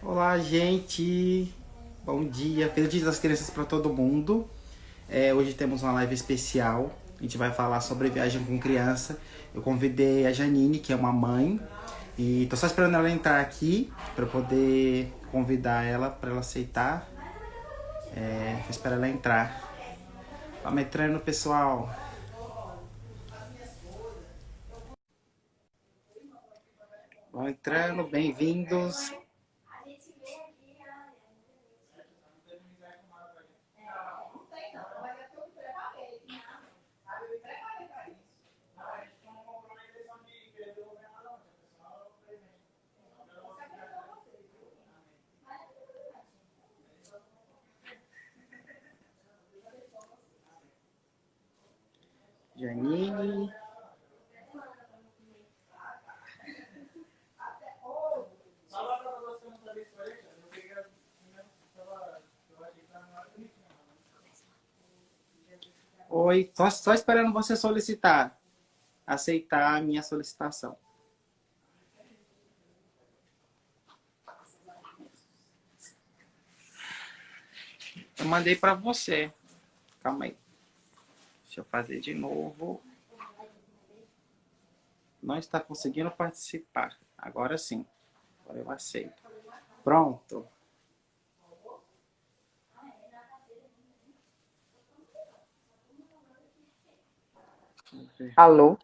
Olá, gente! Bom dia, feliz Dia das Crianças para todo mundo. Hoje temos uma live especial. A gente vai falar sobre viagem com criança. Eu convidei a Janine, que é uma mãe, e tô só esperando ela entrar aqui para poder convidar ela para ela aceitar. Vou esperar ela entrar. Vamos entrando, pessoal. Vão entrando, bem-vindos. Janine. Oi, só esperando você solicitar, aceitar a minha solicitação. Eu mandei para você. Calma aí. Deixa eu fazer de novo. Não está conseguindo participar. Agora sim. Agora eu aceito. Pronto. Alô?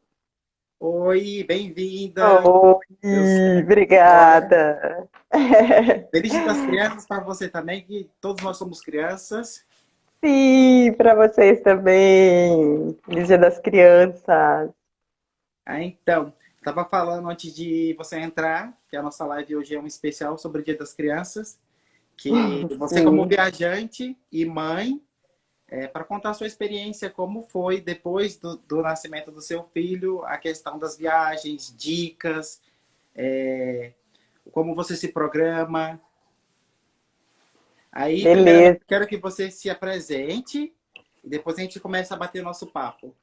Oi, bem-vinda. Eu Oi, sou Glória. obrigada. Feliz Dia das Crianças para você também, que todos nós somos crianças. Sim, para vocês também. Feliz Dia das Crianças. Então, estava falando antes de você entrar, que a nossa live hoje é um especial sobre o Dia das Crianças, que você como Sim, viajante e mãe, para contar a sua experiência, como foi depois do nascimento do seu filho, a questão das viagens, dicas, é, como você se programa. Aí, primeiro, beleza. quero que você se apresente e depois a gente começa a bater nosso papo.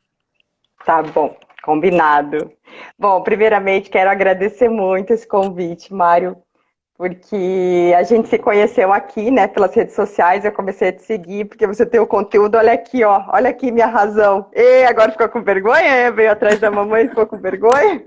Tá bom, combinado. Bom, primeiramente quero agradecer muito esse convite, Mário, porque a gente se conheceu aqui, né, pelas redes sociais. Eu comecei a te seguir porque você tem o conteúdo. Olha aqui, ó, olha aqui minha razão. E agora ficou com vergonha? Veio atrás da mamãe e ficou com vergonha?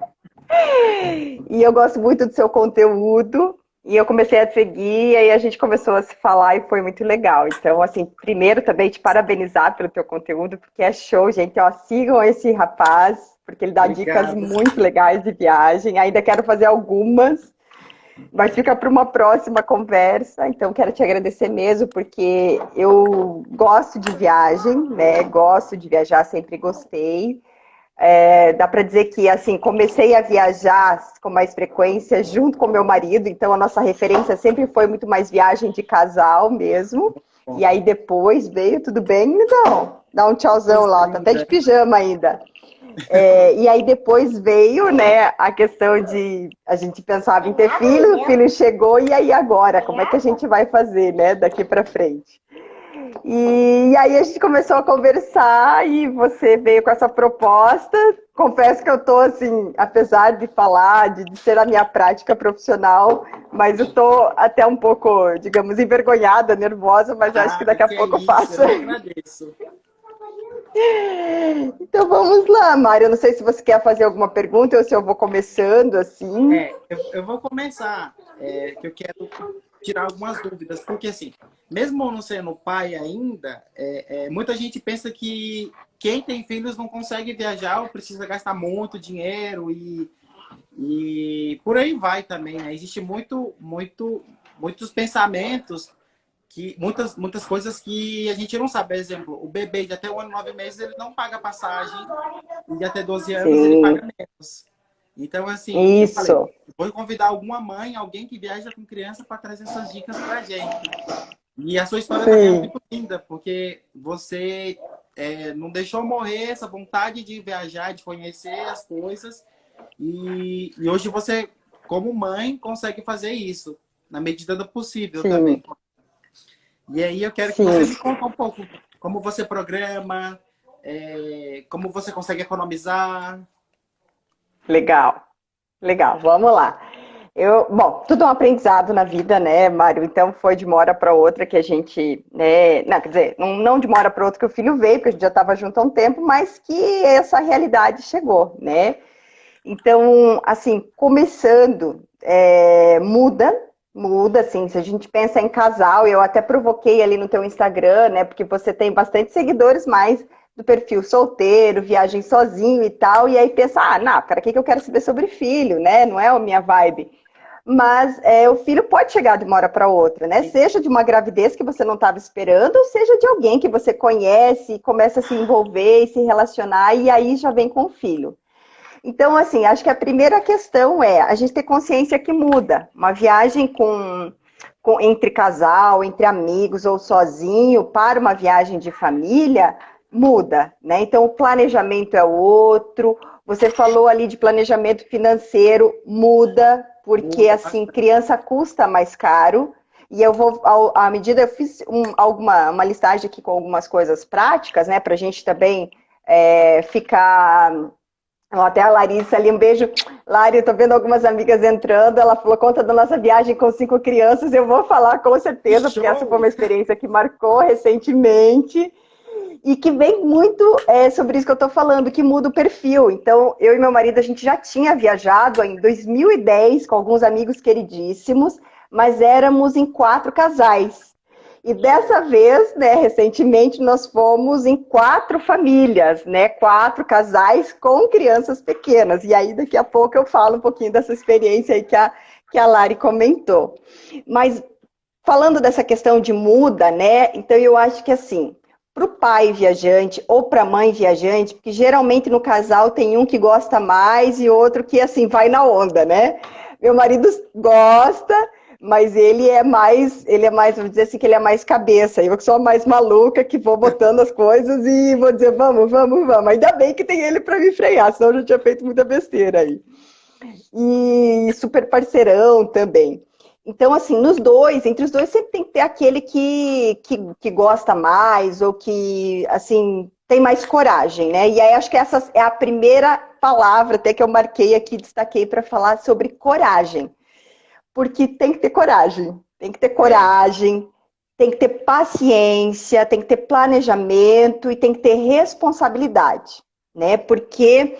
E eu gosto muito do seu conteúdo. E eu comecei a seguir, e aí a gente começou a se falar e foi muito legal. Então, assim, primeiro também te parabenizar pelo teu conteúdo, porque é show, gente. Ó, sigam esse rapaz, porque ele dá dicas Obrigado. muito legais de viagem. Ainda quero fazer algumas, mas fica para uma próxima conversa. Então, quero te agradecer mesmo, porque eu gosto de viagem, né? Gosto de viajar, sempre gostei. Dá para dizer que assim comecei a viajar com mais frequência junto com meu marido, então a nossa referência sempre foi muito mais viagem de casal mesmo. Bom, E aí depois veio, tudo bem, então dá um tchauzão pois lá, tá até de ainda. pijama ainda. E aí depois veio, né, a questão de a gente pensava em ter filho, o filho chegou e aí agora, como é que a gente vai fazer, né, daqui para frente? E aí a gente começou a conversar e você veio com essa proposta. Confesso que eu tô assim, apesar de falar, de ser a minha prática profissional, mas eu tô até um pouco, digamos, envergonhada, nervosa, mas acho que Ah, daqui a que é pouco eu isso, passo. eu que agradeço. Então vamos lá, Mário. Eu não sei se você quer fazer alguma pergunta ou se eu vou começando assim. Eu vou começar, que eu quero tirar algumas dúvidas, porque assim, mesmo não sendo pai ainda, muita gente pensa que quem tem filhos não consegue viajar ou precisa gastar muito dinheiro e por aí vai também, né? Existe muitos pensamentos muitas coisas que a gente não sabe. Por exemplo, o bebê de até 1 ano e 9 meses, ele não paga passagem, e de até 12 anos ele Sim, paga menos. Então, assim, eu falei, isso. vou convidar alguma mãe, alguém que viaja com criança para trazer essas dicas para a gente. E a sua história também é Sim, muito linda, porque você não deixou morrer essa vontade de viajar, de conhecer as coisas. E hoje você, como mãe, consegue fazer isso, na medida do possível sim, também. E aí eu quero que você sim. me conte um pouco como você programa, como você consegue economizar. Legal, legal. Vamos lá. Bom, tudo é um aprendizado na vida, né, Mário? Então foi de uma hora para outra que a gente, né, não, quer dizer, não de uma hora para outra que o filho veio, porque a gente já estava junto há um tempo, mas que essa realidade chegou, né? Então, assim, começando, muda, assim, se a gente pensa em casal, eu até provoquei ali no teu Instagram, né, porque você tem bastante seguidores mais do perfil solteiro, viagem sozinho e tal, e aí pensa, não, para que eu quero saber sobre filho, né, não é a minha vibe. Mas o filho pode chegar de uma hora para outra, né? Seja de uma gravidez que você não estava esperando, ou seja de alguém que você conhece, e começa a se envolver e se relacionar, e aí já vem com o filho. Então, assim, acho que a primeira questão é a gente ter consciência que muda. Uma viagem entre casal, entre amigos ou sozinho, para uma viagem de família, muda, né? Então, o planejamento é outro. Você falou ali de planejamento financeiro, muda, porque, assim, criança custa mais caro. E eu vou, à medida, eu fiz uma listagem aqui com algumas coisas práticas, né? Para a gente também ficar... Até a Larissa ali, um beijo. Lari, eu tô vendo algumas amigas entrando, ela falou, conta da nossa viagem com 5 crianças, eu vou falar com certeza, porque essa foi uma experiência que marcou recentemente, e que vem muito sobre isso que eu tô falando, que muda o perfil. Então, eu e meu marido, a gente já tinha viajado em 2010 com alguns amigos queridíssimos, mas éramos em 4 casais. E dessa vez, né, recentemente, nós fomos em 4 famílias, né, 4 casais com crianças pequenas. E aí, daqui a pouco, eu falo um pouquinho dessa experiência aí que a Lari comentou. Mas, falando dessa questão de muda, né, então eu acho que assim, para o pai viajante ou para a mãe viajante, porque geralmente no casal tem um que gosta mais e outro que, assim, vai na onda, né? Meu marido gosta... Mas ele é mais, vou dizer assim, que ele é mais cabeça. Eu que sou a mais maluca, que vou botando as coisas e vou dizer, vamos. Ainda bem que tem ele para me frear, senão eu já tinha feito muita besteira aí. E super parceirão também. Então, assim, entre os dois sempre tem que ter aquele que gosta mais ou que, assim, tem mais coragem, né? E aí acho que essa é a primeira palavra até que eu marquei aqui, destaquei para falar sobre coragem. Porque tem que ter coragem, tem que ter paciência, tem que ter planejamento e tem que ter responsabilidade, né? Porque,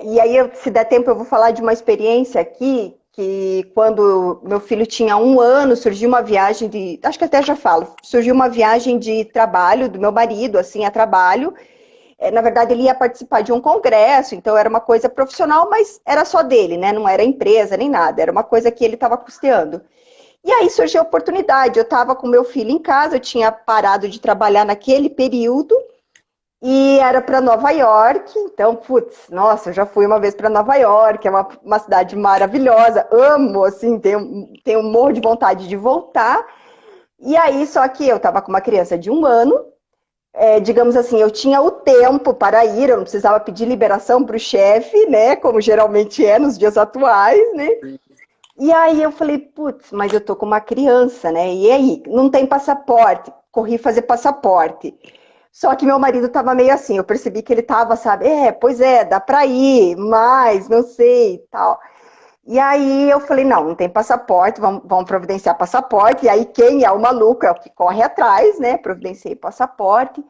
e aí, se der tempo, eu vou falar de uma experiência aqui, que quando meu filho tinha 1 ano, surgiu uma viagem acho que até já falo, surgiu uma viagem de trabalho do meu marido, assim, a trabalho. Na verdade, ele ia participar de um congresso, então era uma coisa profissional, mas era só dele, né? Não era empresa nem nada, era uma coisa que ele estava custeando. E aí surgiu a oportunidade, eu estava com meu filho em casa, eu tinha parado de trabalhar naquele período, e era para Nova York, então, putz, nossa, eu já fui uma vez para Nova York, é uma cidade maravilhosa, amo, assim, tenho um morro de vontade de voltar. E aí, só que eu estava com uma criança de 1 ano, digamos assim, eu tinha o tempo para ir, eu não precisava pedir liberação para o chefe, né, como geralmente é nos dias atuais, né, e aí eu falei, putz, mas eu tô com uma criança, né, e aí, não tem passaporte, corri fazer passaporte, só que meu marido tava meio assim, eu percebi que ele tava, sabe, pois é, dá para ir, mas não sei, tal. E aí eu falei, não tem passaporte, vamos providenciar passaporte. E aí quem é o maluco é o que corre atrás, né? Providenciei passaporte.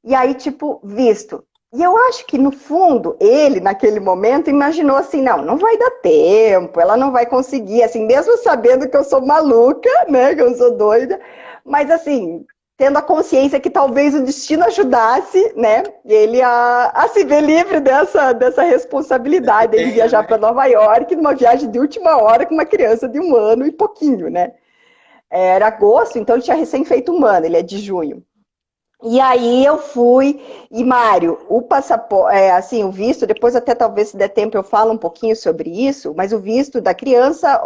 E aí, tipo, visto. E eu acho que, no fundo, ele, naquele momento, imaginou assim, não vai dar tempo, ela não vai conseguir, assim, mesmo sabendo que eu sou maluca, né? Que eu sou doida. Mas, assim, tendo a consciência que talvez o destino ajudasse, né, ele a se ver livre dessa responsabilidade de viajar para Nova York numa viagem de última hora com uma criança de 1 ano e pouquinho, né. Era agosto, então ele tinha recém feito 1 ano, ele é de junho. E aí eu fui, e Mário, o passaporte, assim, o visto, depois até talvez se der tempo eu falo um pouquinho sobre isso, mas o visto da criança,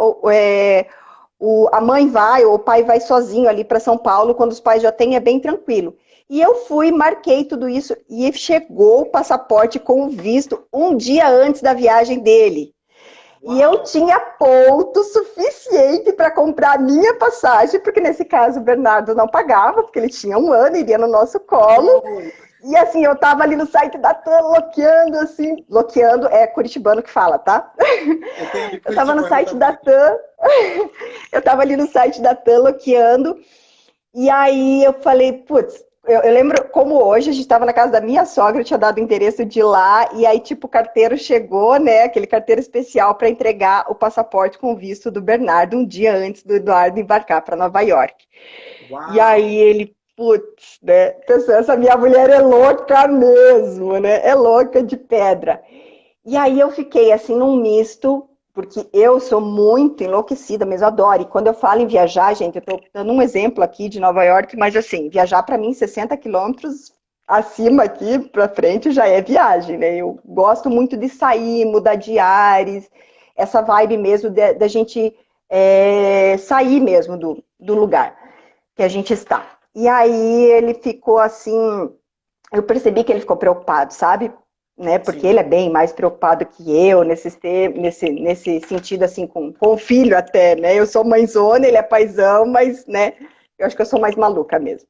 a mãe vai, ou o pai vai sozinho ali para São Paulo, quando os pais já têm, é bem tranquilo. E eu fui, marquei tudo isso, e chegou o passaporte com o visto 1 dia antes da viagem dele. Uau. E eu tinha ponto suficiente para comprar a minha passagem, porque nesse caso o Bernardo não pagava, porque ele tinha 1 ano, iria no nosso colo. E assim, eu tava ali no site da TAM, loqueando, assim. Loqueando é curitibano que fala, tá? Eu tenho amigo Eu tava no curitibano site da também. TAM, eu tava ali no site da TAM, loqueando. E aí eu falei, putz, eu lembro como hoje, a gente estava na casa da minha sogra, eu tinha dado o endereço de ir lá, e aí, tipo, o carteiro chegou, né? Aquele carteiro especial para entregar o passaporte com visto do Bernardo um dia antes do Eduardo embarcar para Nova York. E aí Uau! ele, putz, né? Pessoal, essa minha mulher é louca mesmo, né? É louca de pedra. E aí eu fiquei assim num misto, porque eu sou muito enlouquecida mesmo, adoro. E quando eu falo em viajar, gente, eu estou dando um exemplo aqui de Nova York, mas assim, viajar para mim 60 quilômetros acima aqui para frente já é viagem, né? Eu gosto muito de sair, mudar de ares, essa vibe mesmo da gente sair mesmo do lugar que a gente está. E aí ele ficou assim, eu percebi que ele ficou preocupado, sabe? Né? Porque Sim. ele é bem mais preocupado que eu nesse sentido, assim, com o filho até, né? Eu sou mãezona, ele é paizão, mas, né? Eu acho que eu sou mais maluca mesmo.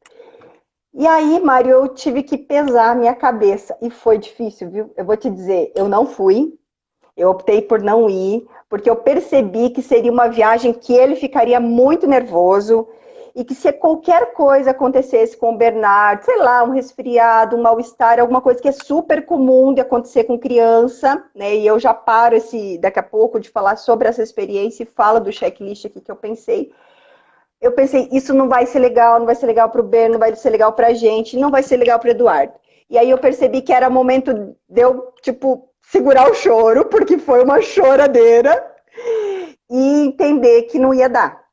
E aí, Mário, eu tive que pesar a minha cabeça. E foi difícil, viu? Eu vou te dizer, eu não fui, eu optei por não ir, porque eu percebi que seria uma viagem que ele ficaria muito nervoso e que se qualquer coisa acontecesse com o Bernardo, sei lá, um resfriado, um mal-estar, alguma coisa que é super comum de acontecer com criança, né? E eu já paro daqui a pouco de falar sobre essa experiência e falo do checklist aqui que eu pensei. Eu pensei, isso não vai ser legal, não vai ser legal para o Ben, não vai ser legal para a gente, não vai ser legal para o Eduardo. E aí eu percebi que era momento de eu, tipo, segurar o choro, porque foi uma choradeira, e entender que não ia dar.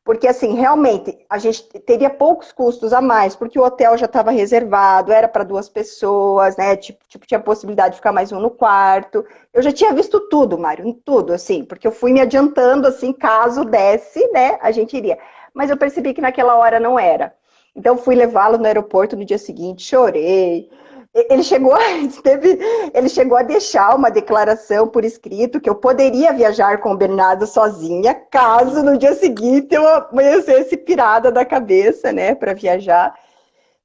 Porque, assim, realmente, a gente teria poucos custos a mais, porque o hotel já estava reservado, era para 2 pessoas, né? Tipo, tinha possibilidade de ficar mais um no quarto. Eu já tinha visto tudo, Mário, tudo, assim, porque eu fui me adiantando, assim, caso desse, né? A gente iria. Mas eu percebi que naquela hora não era. Então, fui levá-lo no aeroporto no dia seguinte, chorei, ele chegou, ele chegou a deixar uma declaração por escrito que eu poderia viajar com o Bernardo sozinha, caso no dia seguinte eu amanhecesse pirada da cabeça, né, para viajar.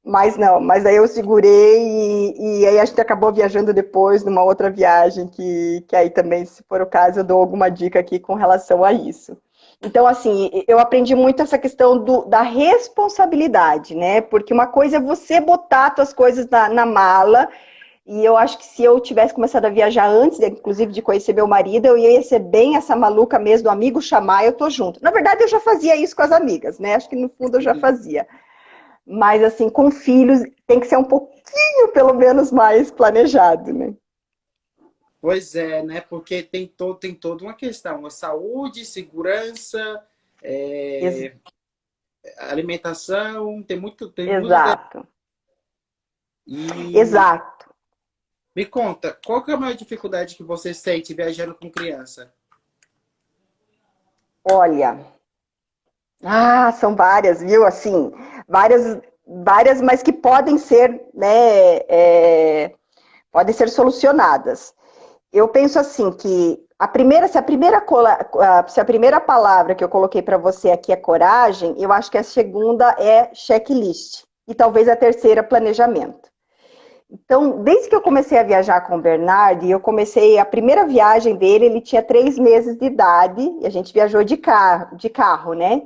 Mas não, mas aí eu segurei e aí a gente acabou viajando depois numa outra viagem que aí também, se for o caso, eu dou alguma dica aqui com relação a isso. Então, assim, eu aprendi muito essa questão da responsabilidade, né? Porque uma coisa é você botar as tuas coisas na mala, e eu acho que se eu tivesse começado a viajar antes, inclusive de conhecer meu marido, eu ia ser bem essa maluca mesmo, do amigo chamar, eu tô junto. Na verdade, eu já fazia isso com as amigas, né? Acho que no fundo eu já Sim. fazia. Mas, assim, com filhos tem que ser um pouquinho, pelo menos, mais planejado, né? Pois é, né? Porque tem toda uma questão. A saúde, segurança, Ex é, alimentação, tem muitos exato, E exato. me conta, qual que é a maior dificuldade que você sente viajando com criança? Olha, são várias, viu? Assim, várias, mas que podem ser, né, podem ser solucionadas. Eu penso assim que se a primeira palavra que eu coloquei para você aqui é coragem, eu acho que a segunda é checklist e talvez a terceira planejamento. Então, desde que eu comecei a viajar com o Bernardo, a primeira viagem dele, ele tinha 3 meses de idade, e a gente viajou de carro, né?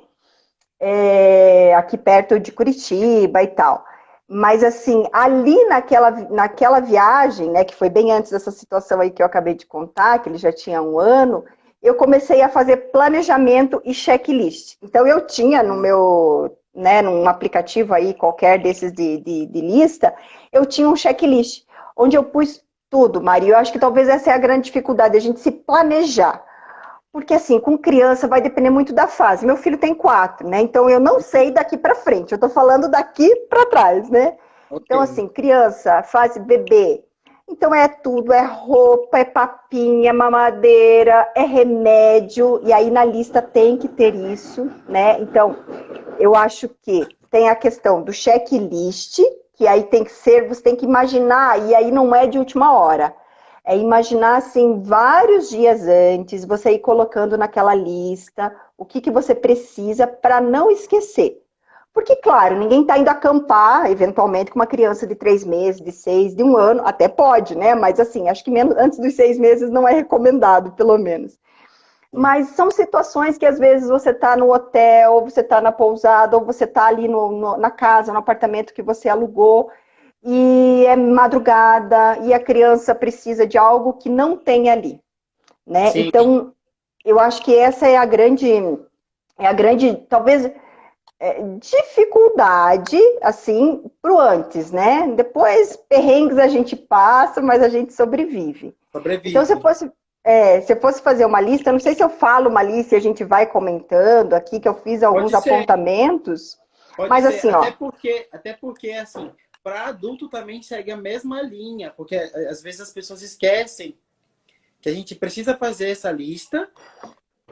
Aqui perto de Curitiba e tal. Mas assim, ali naquela viagem, né, que foi bem antes dessa situação aí que eu acabei de contar, que ele já tinha 1 ano, eu comecei a fazer planejamento e checklist. Então eu tinha no meu, né, num aplicativo aí qualquer desses de lista, eu tinha um checklist, onde eu pus tudo, Maria. Eu acho que talvez essa é a grande dificuldade, a gente se planejar. Porque assim, com criança vai depender muito da fase. Meu filho tem 4, né? Então eu não sei daqui para frente. Eu tô falando daqui para trás, né? Ok. Então assim, criança, fase bebê. Então é tudo, é roupa, é papinha, mamadeira, é remédio. E aí na lista tem que ter isso, né? Então eu acho que tem a questão do checklist, que aí tem que ser, você tem que imaginar, e aí não é de última hora. É imaginar, assim, vários dias antes, você ir colocando naquela lista o que você precisa para não esquecer. Porque, claro, ninguém está indo acampar, eventualmente, com uma criança de 3 meses, de 6, de 1 ano, até pode, né? Mas, assim, acho que menos, antes dos 6 meses não é recomendado, pelo menos. Mas são situações que, às vezes, você está no hotel, ou você está na pousada, ou você está ali na casa, no apartamento que você alugou, e é madrugada, e a criança precisa de algo que não tem ali, né? Sim, Então, eu acho que essa é a grande, talvez, dificuldade, assim, pro antes, né? Depois, perrengues a gente passa, mas a gente sobrevive. Então, sobrevive. se eu fosse fazer uma lista, eu não sei se eu falo uma lista e a gente vai comentando aqui, que eu fiz alguns Pode ser, apontamentos, pode mas ser. assim, ó, Até porque assim, para adulto também segue a mesma linha, porque às vezes as pessoas esquecem que a gente precisa fazer essa lista,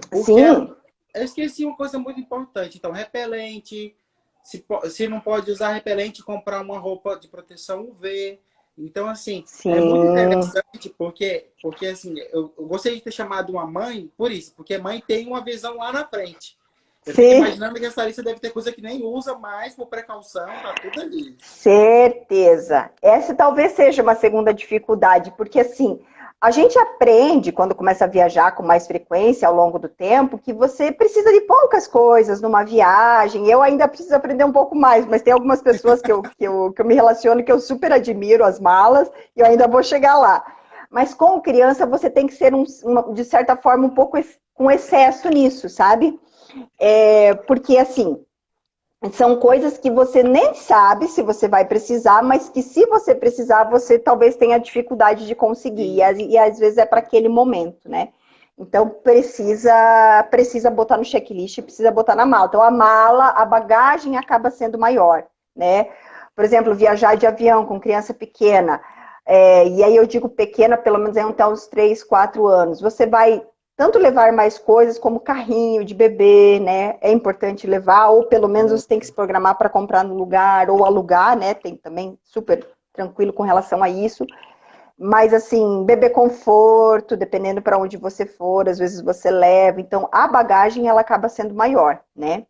porque sim, eu esqueci uma coisa muito importante. Então, repelente, se não pode usar repelente, comprar uma roupa de proteção UV. Então, assim, é muito sim, interessante porque assim, eu gostaria de ter chamado uma mãe por isso, porque mãe tem uma visão lá na frente. Eu fico sim. imaginando que essa lista deve ter coisa que nem usa mais por precaução, tá tudo ali. Certeza. Essa talvez seja uma segunda dificuldade, porque assim, a gente aprende quando começa a viajar com mais frequência ao longo do tempo que você precisa de poucas coisas numa viagem. Eu ainda preciso aprender um pouco mais, mas tem algumas pessoas que eu me relaciono que eu super admiro as malas e eu ainda vou chegar lá. Mas com criança você tem que ser, de certa forma, um pouco com excesso nisso, sabe? Porque assim, são coisas que você nem sabe se você vai precisar, mas que se você precisar, você talvez tenha dificuldade de conseguir. Sim. E às vezes é para aquele momento, né? Então precisa botar no checklist, precisa botar na mala. Então a mala, a bagagem acaba sendo maior, né? Por exemplo, viajar de avião com criança pequena. E aí eu digo pequena, pelo menos é até uns 3, 4 anos. Você vai tanto levar mais coisas como carrinho de bebê, né? É importante levar, ou pelo menos você tem que se programar para comprar no lugar ou alugar, né? Tem também super tranquilo com relação a isso. Mas assim, bebê conforto, dependendo para onde você for, às vezes você leva. Então a bagagem ela acaba sendo maior, né?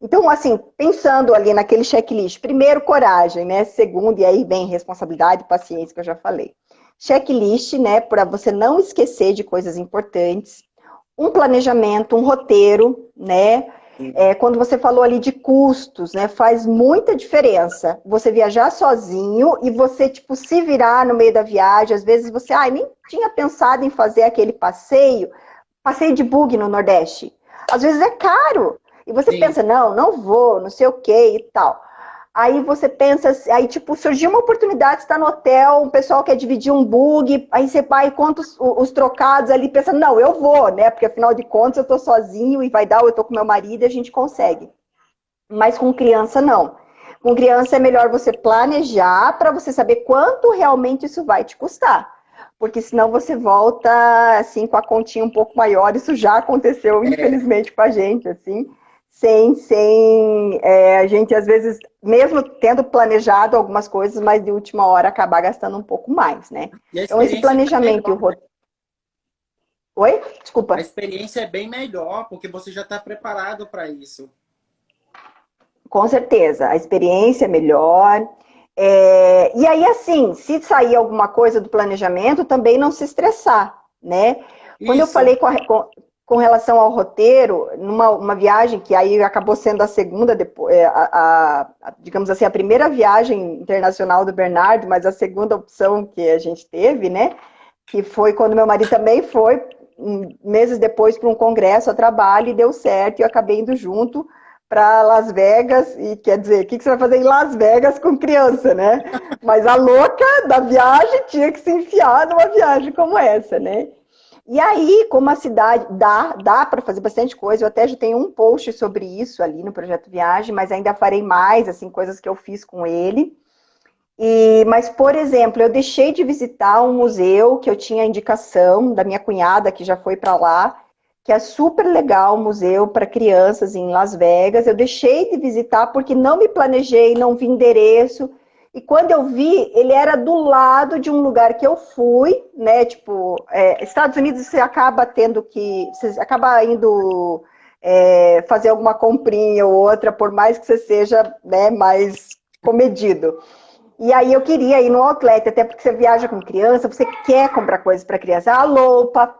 Então, assim, pensando ali naquele checklist, primeiro, coragem, né? Segundo, e aí vem responsabilidade e paciência, que eu já falei. Checklist, né? Para você não esquecer de coisas importantes. Um planejamento, um roteiro, né? Quando você falou ali de custos, né? Faz muita diferença você viajar sozinho e você, tipo, se virar no meio da viagem. Às vezes você, nem tinha pensado em fazer aquele passeio de bug no Nordeste. Às vezes é caro. E você Sim. pensa, não, não vou, não sei o que e tal. Aí você pensa, aí tipo, surgiu uma oportunidade, está no hotel, o pessoal quer dividir um bug, aí você vai e conta os trocados ali, pensa, não, eu vou, né? Porque afinal de contas eu tô sozinho e vai dar, ou eu tô com meu marido e a gente consegue. Mas com criança, não. Com criança é melhor você planejar para você saber quanto realmente isso vai te custar. Porque senão você volta assim com a continha um pouco maior. Isso já aconteceu, infelizmente, com a gente, assim, a gente às vezes, mesmo tendo planejado algumas coisas, mas de última hora acabar gastando um pouco mais, né? E a Então esse experiência é planejamento e o melhor, né? roteiro. Oi? A Desculpa. experiência é bem melhor, porque você já está preparado para isso. Com certeza, a experiência é melhor. E aí, assim, se sair alguma coisa do planejamento, também não se estressar, né? Quando eu Isso. falei com relação ao roteiro, numa uma viagem que aí acabou sendo a segunda, depois, digamos assim, a primeira viagem internacional do Bernardo, mas a segunda opção que a gente teve, né? Que foi quando meu marido também foi, meses depois, para um congresso a trabalho e deu certo, e eu acabei indo junto para Las Vegas, e quer dizer, o que você vai fazer em Las Vegas com criança, né? Mas a louca da viagem tinha que se enfiar numa viagem como essa, né? E aí, como a cidade dá para fazer bastante coisa, eu até já tenho um post sobre isso ali no Projeto Viagem, mas ainda farei mais, assim, coisas que eu fiz com ele. Mas, por exemplo, eu deixei de visitar um museu que eu tinha indicação da minha cunhada, que já foi para lá, que é super legal, um museu para crianças em Las Vegas. Eu deixei de visitar porque não me planejei, não vi endereço. E quando eu vi, ele era do lado de um lugar que eu fui, né? Tipo, Estados Unidos você acaba tendo que. Você acaba indo fazer alguma comprinha ou outra, por mais que você seja, né, mais comedido. E aí eu queria ir no outlet, até porque você viaja com criança, você quer comprar coisas para criança. A loupa,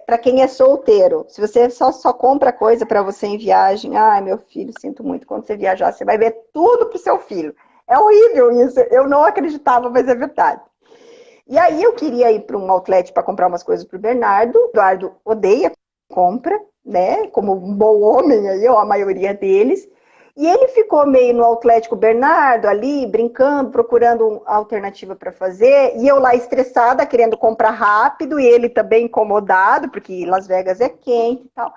para quem é solteiro. Se você só compra coisa para você em viagem, ai, meu filho, sinto muito, quando você viajar, você vai ver tudo pro seu filho. É horrível isso, eu não acreditava, mas é verdade. E aí eu queria ir para um outlet para comprar umas coisas pro Bernardo. O Eduardo odeia compra, né? Como um bom homem aí, ou a maioria deles. E ele ficou meio no Atlético Bernardo ali, brincando, procurando uma alternativa para fazer. E eu lá estressada, querendo comprar rápido, e ele também incomodado, porque Las Vegas é quente e tal.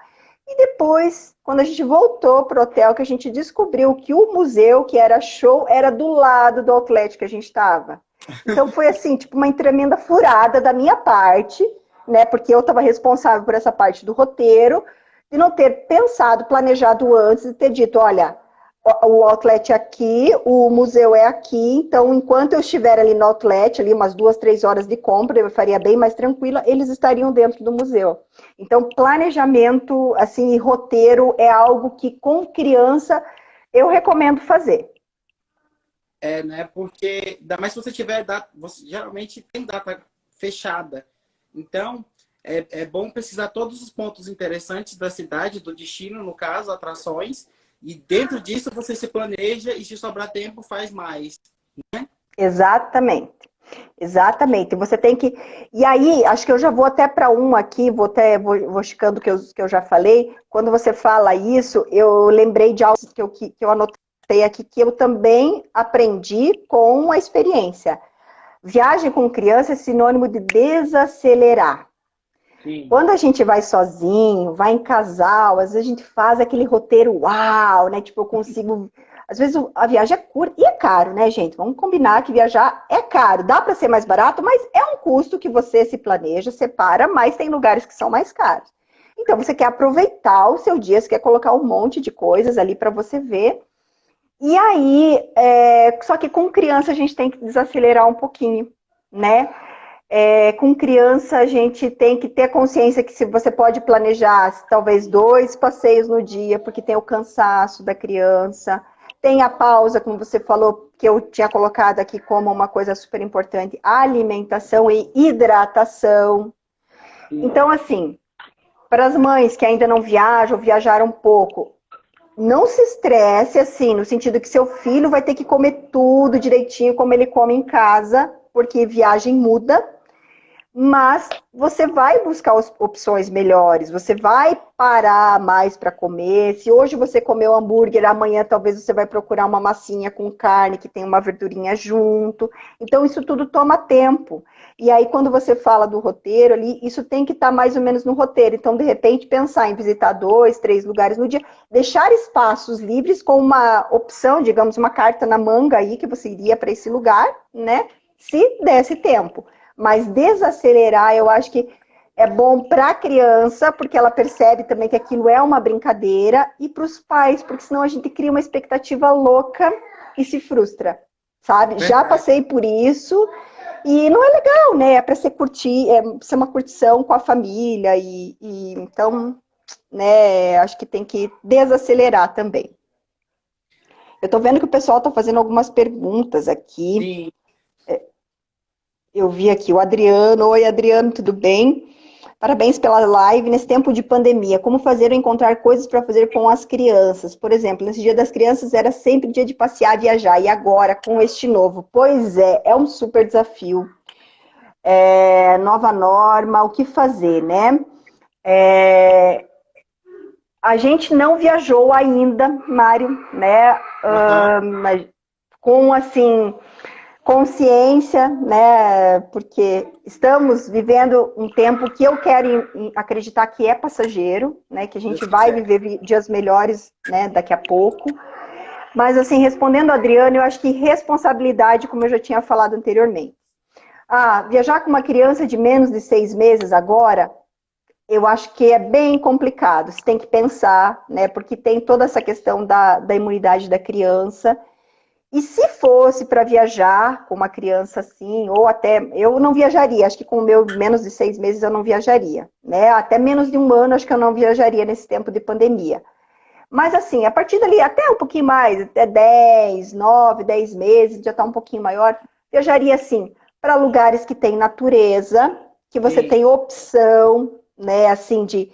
E depois, quando a gente voltou pro hotel, que a gente descobriu que o museu, que era show, era do lado do outlet que a gente estava. Então foi assim, tipo uma tremenda furada da minha parte, né? Porque eu estava responsável por essa parte do roteiro, de não ter pensado, planejado antes, e ter dito, olha, o outlet é aqui, o museu é aqui, então enquanto eu estiver ali no outlet, ali umas 2, 3 horas de compra, eu faria bem mais tranquila, eles estariam dentro do museu. Então, planejamento, assim, e roteiro é algo que com criança eu recomendo fazer. Né? Porque, ainda mais se você tiver data, você geralmente tem data fechada. Então, é bom pesquisar todos os pontos interessantes da cidade, do destino, no caso, atrações, e dentro disso você se planeja e se sobrar tempo, faz mais. Né? Exatamente. Exatamente. Você tem que. E aí, acho que eu já vou até para um aqui, vou checando o que eu já falei. Quando você fala isso, eu lembrei de algo que eu anotei aqui, que eu também aprendi com a experiência. Viagem com criança é sinônimo de desacelerar. Sim. Quando a gente vai sozinho, vai em casal, às vezes a gente faz aquele roteiro uau, né? Tipo, eu consigo. Às vezes a viagem é curta e é caro, né, gente? Vamos combinar que viajar é caro. Dá para ser mais barato, mas é um custo que você se planeja, separa, mas tem lugares que são mais caros. Então você quer aproveitar o seu dia, você quer colocar um monte de coisas ali para você ver. E aí, só que com criança a gente tem que desacelerar um pouquinho, né? Com criança, a gente tem que ter consciência que se você pode planejar talvez 2 passeios no dia, porque tem o cansaço da criança, tem a pausa, como você falou, que eu tinha colocado aqui como uma coisa super importante, alimentação e hidratação. Então, assim, para as mães que ainda não viajam, ou viajaram pouco, não se estresse, assim, no sentido que seu filho vai ter que comer tudo direitinho, como ele come em casa, porque viagem muda. Mas você vai buscar opções melhores, você vai parar mais para comer. Se hoje você comeu hambúrguer, amanhã talvez você vai procurar uma massinha com carne que tem uma verdurinha junto. Então isso tudo toma tempo. E aí quando você fala do roteiro ali, isso tem que estar mais ou menos no roteiro. Então de repente pensar em visitar 2, 3 lugares no dia, deixar espaços livres com uma opção, digamos, uma carta na manga aí que você iria para esse lugar, né? Se desse tempo. Mas desacelerar, eu acho que é bom para a criança, porque ela percebe também que aquilo é uma brincadeira, e para os pais, porque senão a gente cria uma expectativa louca e se frustra, sabe? Já passei por isso, e não é legal, né? É para ser ser uma curtição com a família, e então, né, acho que tem que desacelerar também. Eu estou vendo que o pessoal está fazendo algumas perguntas aqui. Sim. Eu vi aqui o Adriano. Oi, Adriano, tudo bem? Parabéns pela live. Nesse tempo de pandemia, como fazer ou encontrar coisas para fazer com as crianças? Por exemplo, nesse Dia das Crianças era sempre dia de passear, viajar. E agora, com este novo? Pois é um super desafio. Nova norma, o que fazer, né? A gente não viajou ainda, Mário, né? Com, assim, consciência, né? Porque estamos vivendo um tempo que eu quero acreditar que é passageiro, né? Que a gente vai viver dias melhores, né? Daqui a pouco. Mas, assim, respondendo a Adriana, eu acho que responsabilidade, como eu já tinha falado anteriormente. Viajar com uma criança de menos de 6 meses agora, eu acho que é bem complicado. Você tem que pensar, né? Porque tem toda essa questão da imunidade da criança. E se fosse para viajar com uma criança assim, ou até, eu não viajaria, acho que com o meu menos de 6 meses eu não viajaria, né? Até menos de um ano acho que eu não viajaria nesse tempo de pandemia. Mas assim, a partir dali, até um pouquinho mais, até 10, 9, 10 meses, já está um pouquinho maior, viajaria assim, para lugares que tem natureza, que você Sim. tem opção, né, assim, de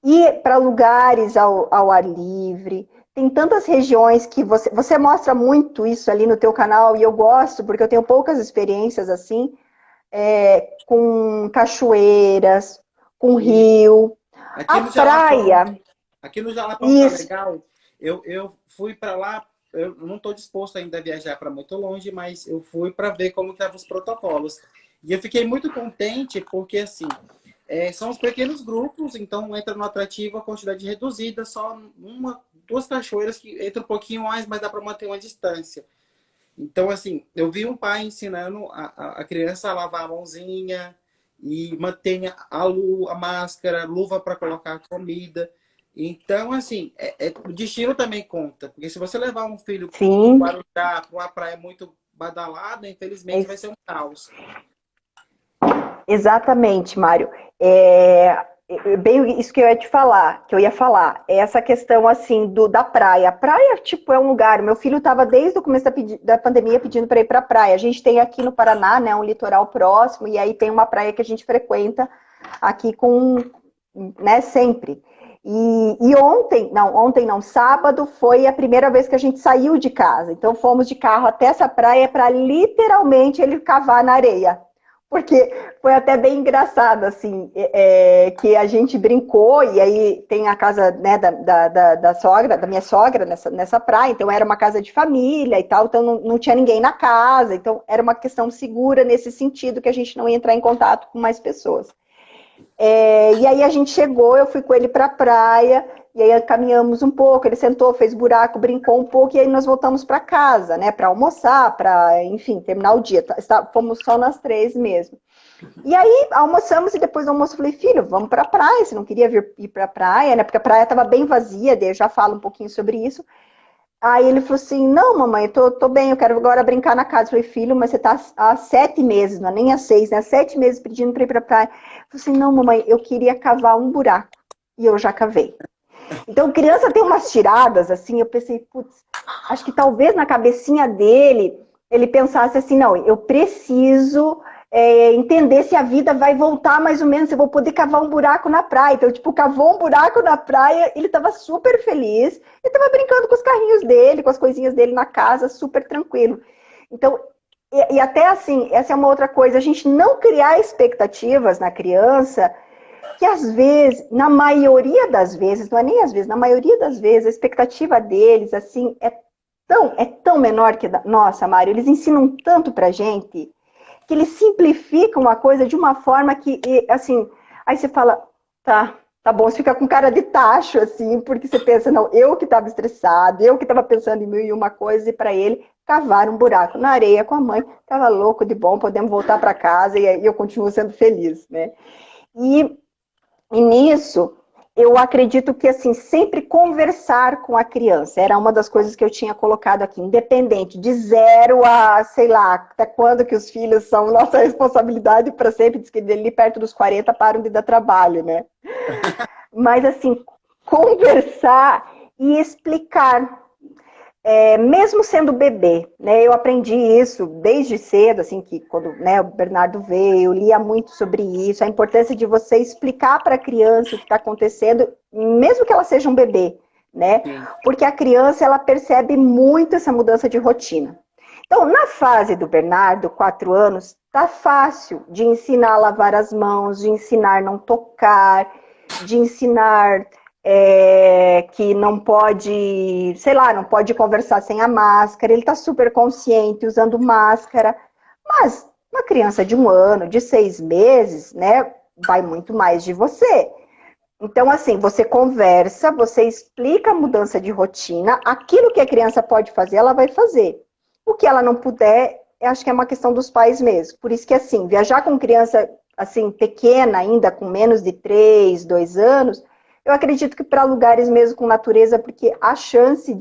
ir para lugares ao ar livre. Tem tantas regiões que você mostra muito isso ali no teu canal, e eu gosto, porque eu tenho poucas experiências assim, com cachoeiras, com E rio, aqui a no Jalapão, praia, aqui no Jalapão tá isso. legal. Eu fui para lá, eu não estou disposto ainda a viajar para muito longe, mas eu fui para ver como estavam os protocolos. E eu fiquei muito contente porque, assim, são os pequenos grupos, então entra no atrativo a quantidade reduzida, só uma, duas cachoeiras que entra um pouquinho mais, mas dá para manter uma distância. Então, assim, eu vi um pai ensinando a criança a lavar a mãozinha e mantenha a máscara, luva para colocar a comida. Então, assim, o destino também conta. Porque se você levar um filho para o Sim, Guarujá, para uma praia muito badalada, infelizmente vai ex- ser um caos. exatamente, Mário. Bem isso que eu ia te falar, que eu ia falar, é essa questão assim da praia. A praia, tipo, é um lugar. Meu filho estava desde o começo da pandemia pedindo para ir para a praia. A gente tem aqui no Paraná, né, um litoral próximo, e aí tem uma praia que a gente frequenta aqui né, sempre. E ontem não, sábado foi a primeira vez que a gente saiu de casa. Então fomos de carro até essa praia para literalmente ele cavar na areia. Porque foi até bem engraçado, assim, que a gente brincou, e aí tem a casa, né, da sogra, da minha sogra nessa praia, então era uma casa de família e tal, então não tinha ninguém na casa, então era uma questão segura nesse sentido, que a gente não ia entrar em contato com mais pessoas. E aí a gente chegou, eu fui com ele para a praia, e aí caminhamos um pouco, ele sentou, fez buraco, brincou um pouco, e aí nós voltamos para casa, né, para almoçar, para, enfim, terminar o dia. Fomos só nós três mesmo. E aí almoçamos e depois do almoço eu falei, filho, vamos para a praia, você não queria ir para a praia, né, porque a praia estava bem vazia, daí eu já falo um pouquinho sobre isso. Aí ele falou assim, não, mamãe, eu tô bem, eu quero agora brincar na casa. Eu falei, filho, mas você tá há 7 meses, não é nem há 6, né? Há 7 meses pedindo pra ir pra praia. Ele falou assim, não, mamãe, eu queria cavar um buraco. E eu já cavei. Então, criança tem umas tiradas, assim, eu pensei, putz, acho que talvez na cabecinha dele, ele pensasse assim, não, eu preciso entender se a vida vai voltar mais ou menos, se eu vou poder cavar um buraco na praia. Então, tipo, cavou um buraco na praia, ele estava super feliz, ele estava brincando com os carrinhos dele, com as coisinhas dele na casa, super tranquilo. Então, e até assim, essa é uma outra coisa, a gente não criar expectativas na criança que às vezes, na maioria das vezes, não é nem às vezes, na maioria das vezes, a expectativa deles, assim, é tão menor que a nossa, Mário, eles ensinam tanto pra gente, que eles simplificam a coisa de uma forma que, assim, aí você fala, tá bom, você fica com cara de tacho, assim, porque você pensa, não, eu que estava estressado, eu que estava pensando em mil e uma coisas, e para ele, cavar um buraco na areia com a mãe, tava louco de bom, podemos voltar para casa, e aí eu continuo sendo feliz, né? E e nisso, eu acredito que, assim, sempre conversar com a criança. Era uma das coisas que eu tinha colocado aqui, independente, de 0 a, sei lá, até quando que os filhos são nossa responsabilidade para sempre, diz que ali perto dos 40 param de dar trabalho, né? Mas, assim, conversar e explicar, mesmo sendo bebê, né? Eu aprendi isso desde cedo, assim, que quando, né, o Bernardo veio, eu lia muito sobre isso, a importância de você explicar para a criança o que está acontecendo, mesmo que ela seja um bebê, né? Sim. Porque a criança, ela percebe muito essa mudança de rotina. Então, na fase do Bernardo, 4 anos, tá fácil de ensinar a lavar as mãos, de ensinar a não tocar, de ensinar que não pode, sei lá, não pode conversar sem a máscara, ele está super consciente usando máscara, mas uma criança de 1 ano, de 6 meses, né, vai muito mais de você. Então, assim, você conversa, você explica a mudança de rotina, aquilo que a criança pode fazer, ela vai fazer. O que ela não puder, eu acho que é uma questão dos pais mesmo. Por isso que, assim, viajar com criança, assim, pequena ainda, com menos de 3, 2 anos, eu acredito que para lugares mesmo com natureza, porque a chance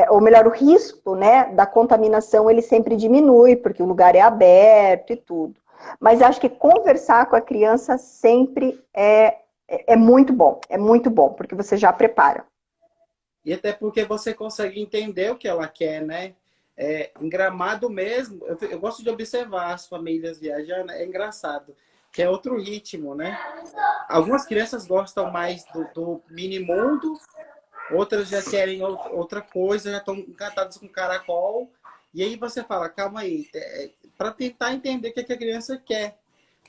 ou melhor, o risco, né, da contaminação, ele sempre diminui, porque o lugar é aberto e tudo. Mas acho que conversar com a criança sempre é muito bom, porque você já prepara. E até porque você consegue entender o que ela quer, né? Em Gramado mesmo, eu gosto de observar as famílias viajando, é engraçado, que é outro ritmo, né? Algumas crianças gostam mais do mini mundo, outras já querem outra coisa, já estão encantadas com caracol. E aí você fala, calma aí, para tentar entender o que a criança quer.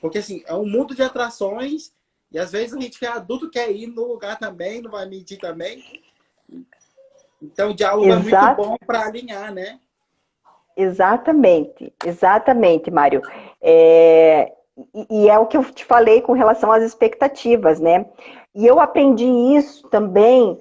Porque assim, é um mundo de atrações, e às vezes a gente que é adulto quer ir no lugar também, não vai mentir também. Então o diálogo é muito bom para alinhar, né? Exatamente, Mário. E é o que eu te falei com relação às expectativas, né? E eu aprendi isso também,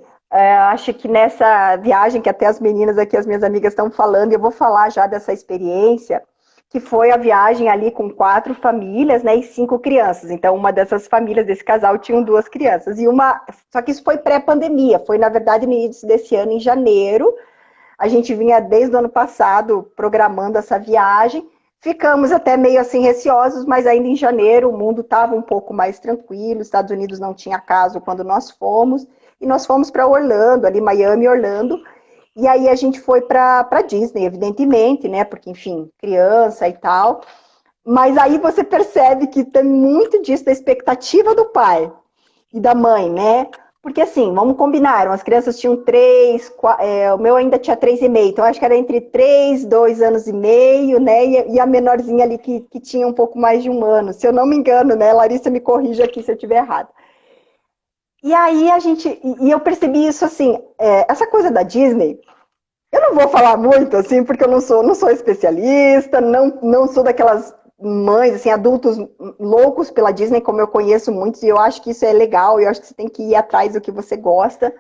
acho que nessa viagem que até as meninas aqui, as minhas amigas estão falando, eu vou falar já dessa experiência, que foi a viagem ali com 4 famílias, né, e 5 crianças. Então, uma dessas famílias, desse casal, tinham 2 crianças. Só que isso foi pré-pandemia, foi, na verdade, no início desse ano, em janeiro. A gente vinha desde o ano passado programando essa viagem. Ficamos até meio assim receosos, mas ainda em janeiro o mundo estava um pouco mais tranquilo. Os Estados Unidos não tinha caso quando nós fomos. E nós fomos para Orlando, ali Miami, Orlando. E aí a gente foi para Disney, evidentemente, né? Porque, enfim, criança e tal. Mas aí você percebe que tem muito disso da expectativa do pai e da mãe, né? Porque assim, vamos combinar, as crianças tinham 3, o meu ainda tinha 3,5, então acho que era entre 3, 2 anos e meio, né? E a menorzinha ali que tinha um pouco mais de 1 ano, se eu não me engano, né? Larissa me corrija aqui se eu estiver errado. E aí eu percebi isso assim, essa coisa da Disney, eu não vou falar muito assim, porque eu não sou especialista, não sou daquelas mães, assim, adultos loucos pela Disney, como eu conheço muitos, e eu acho que isso é legal, eu acho que você tem que ir atrás do que você gosta.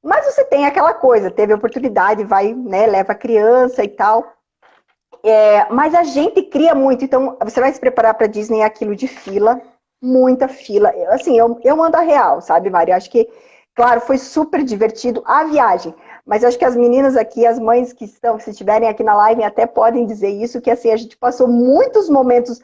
Mas você tem aquela coisa, teve oportunidade, vai, né, leva a criança e tal. Mas a gente cria muito, então você vai se preparar para Disney, é aquilo de fila, muita fila. Assim, eu mando a real, sabe, Mari? Eu acho que, claro, foi super divertido a viagem, mas eu acho que as meninas aqui, as mães que estão, se estiverem aqui na live, até podem dizer isso, que assim, a gente passou muitos momentos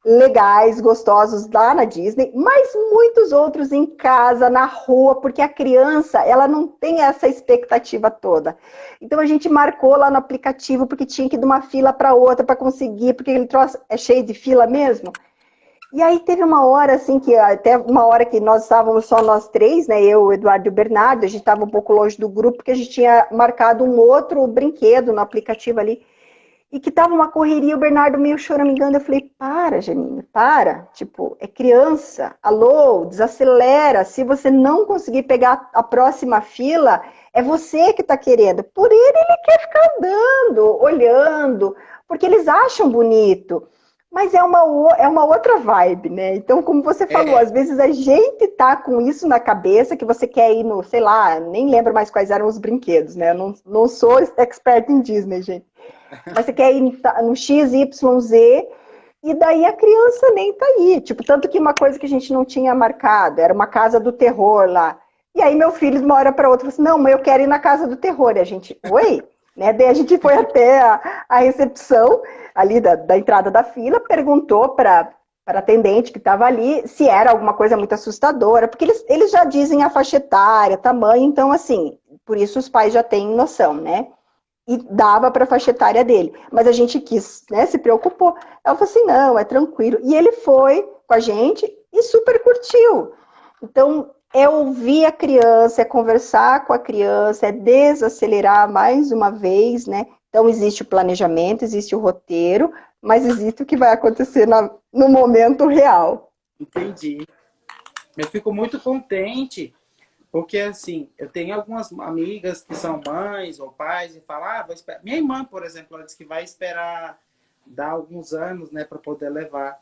legais, gostosos lá na Disney, mas muitos outros em casa, na rua, porque a criança, ela não tem essa expectativa toda. Então a gente marcou lá no aplicativo, porque tinha que ir de uma fila para outra para conseguir, porque ele troço é cheio de fila mesmo. E aí teve uma hora, assim, que até uma hora que nós estávamos só nós 3, né, eu, o Eduardo e o Bernardo, a gente estava um pouco longe do grupo, porque a gente tinha marcado um outro brinquedo no aplicativo ali, e que tava uma correria, o Bernardo meio choramingando, eu falei, para, Janine, para, tipo, é criança, alô, desacelera, se você não conseguir pegar a próxima fila, é você que tá querendo, por ele quer ficar andando, olhando, porque eles acham bonito, mas é uma outra vibe, né? Então, como você falou, às vezes a gente tá com isso na cabeça, que você quer ir no, sei lá, nem lembro mais quais eram os brinquedos, né? Eu não sou expert em Disney, gente. Mas você quer ir no X, Y, Z, e daí a criança nem tá aí. Tipo, tanto que uma coisa que a gente não tinha marcado, era uma casa do terror lá. E aí meu filho, de uma hora para outra, falou assim, não, mas eu quero ir na casa do terror. E a gente, oi? Né? Daí a gente foi até a recepção, ali da entrada da fila, perguntou para atendente que estava ali se era alguma coisa muito assustadora, porque eles já dizem a faixa etária, tamanho, então assim, por isso os pais já têm noção, né? E dava para a faixa etária dele. Mas a gente quis, né, se preocupou. Ela falou assim, não, é tranquilo. E ele foi com a gente e super curtiu. Então, é ouvir a criança, é conversar com a criança, é desacelerar mais uma vez, né? Então, existe o planejamento, existe o roteiro, mas existe o que vai acontecer no momento real. Entendi. Eu fico muito contente, porque assim, eu tenho algumas amigas que são mães ou pais e falam, vou esperar. Minha irmã, por exemplo, ela disse que vai esperar dar alguns anos, né, para poder levar.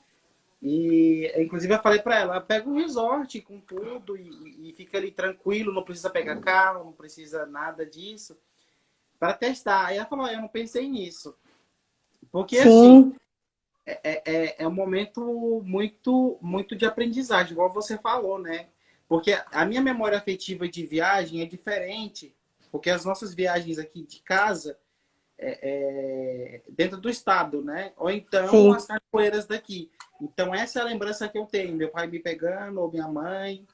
E, inclusive, eu falei para ela, pega um resort com tudo e fica ali tranquilo, não precisa pegar carro, não precisa nada disso, para testar. Aí ela falou, eu não pensei nisso. Porque, assim, Sim, é um momento muito, muito de aprendizagem, igual você falou, né? Porque a minha memória afetiva de viagem é diferente porque as nossas viagens aqui de casa dentro do estado, né? Ou então Sim. as cachoeiras daqui. Então essa é a lembrança que eu tenho, meu pai me pegando, ou minha mãe,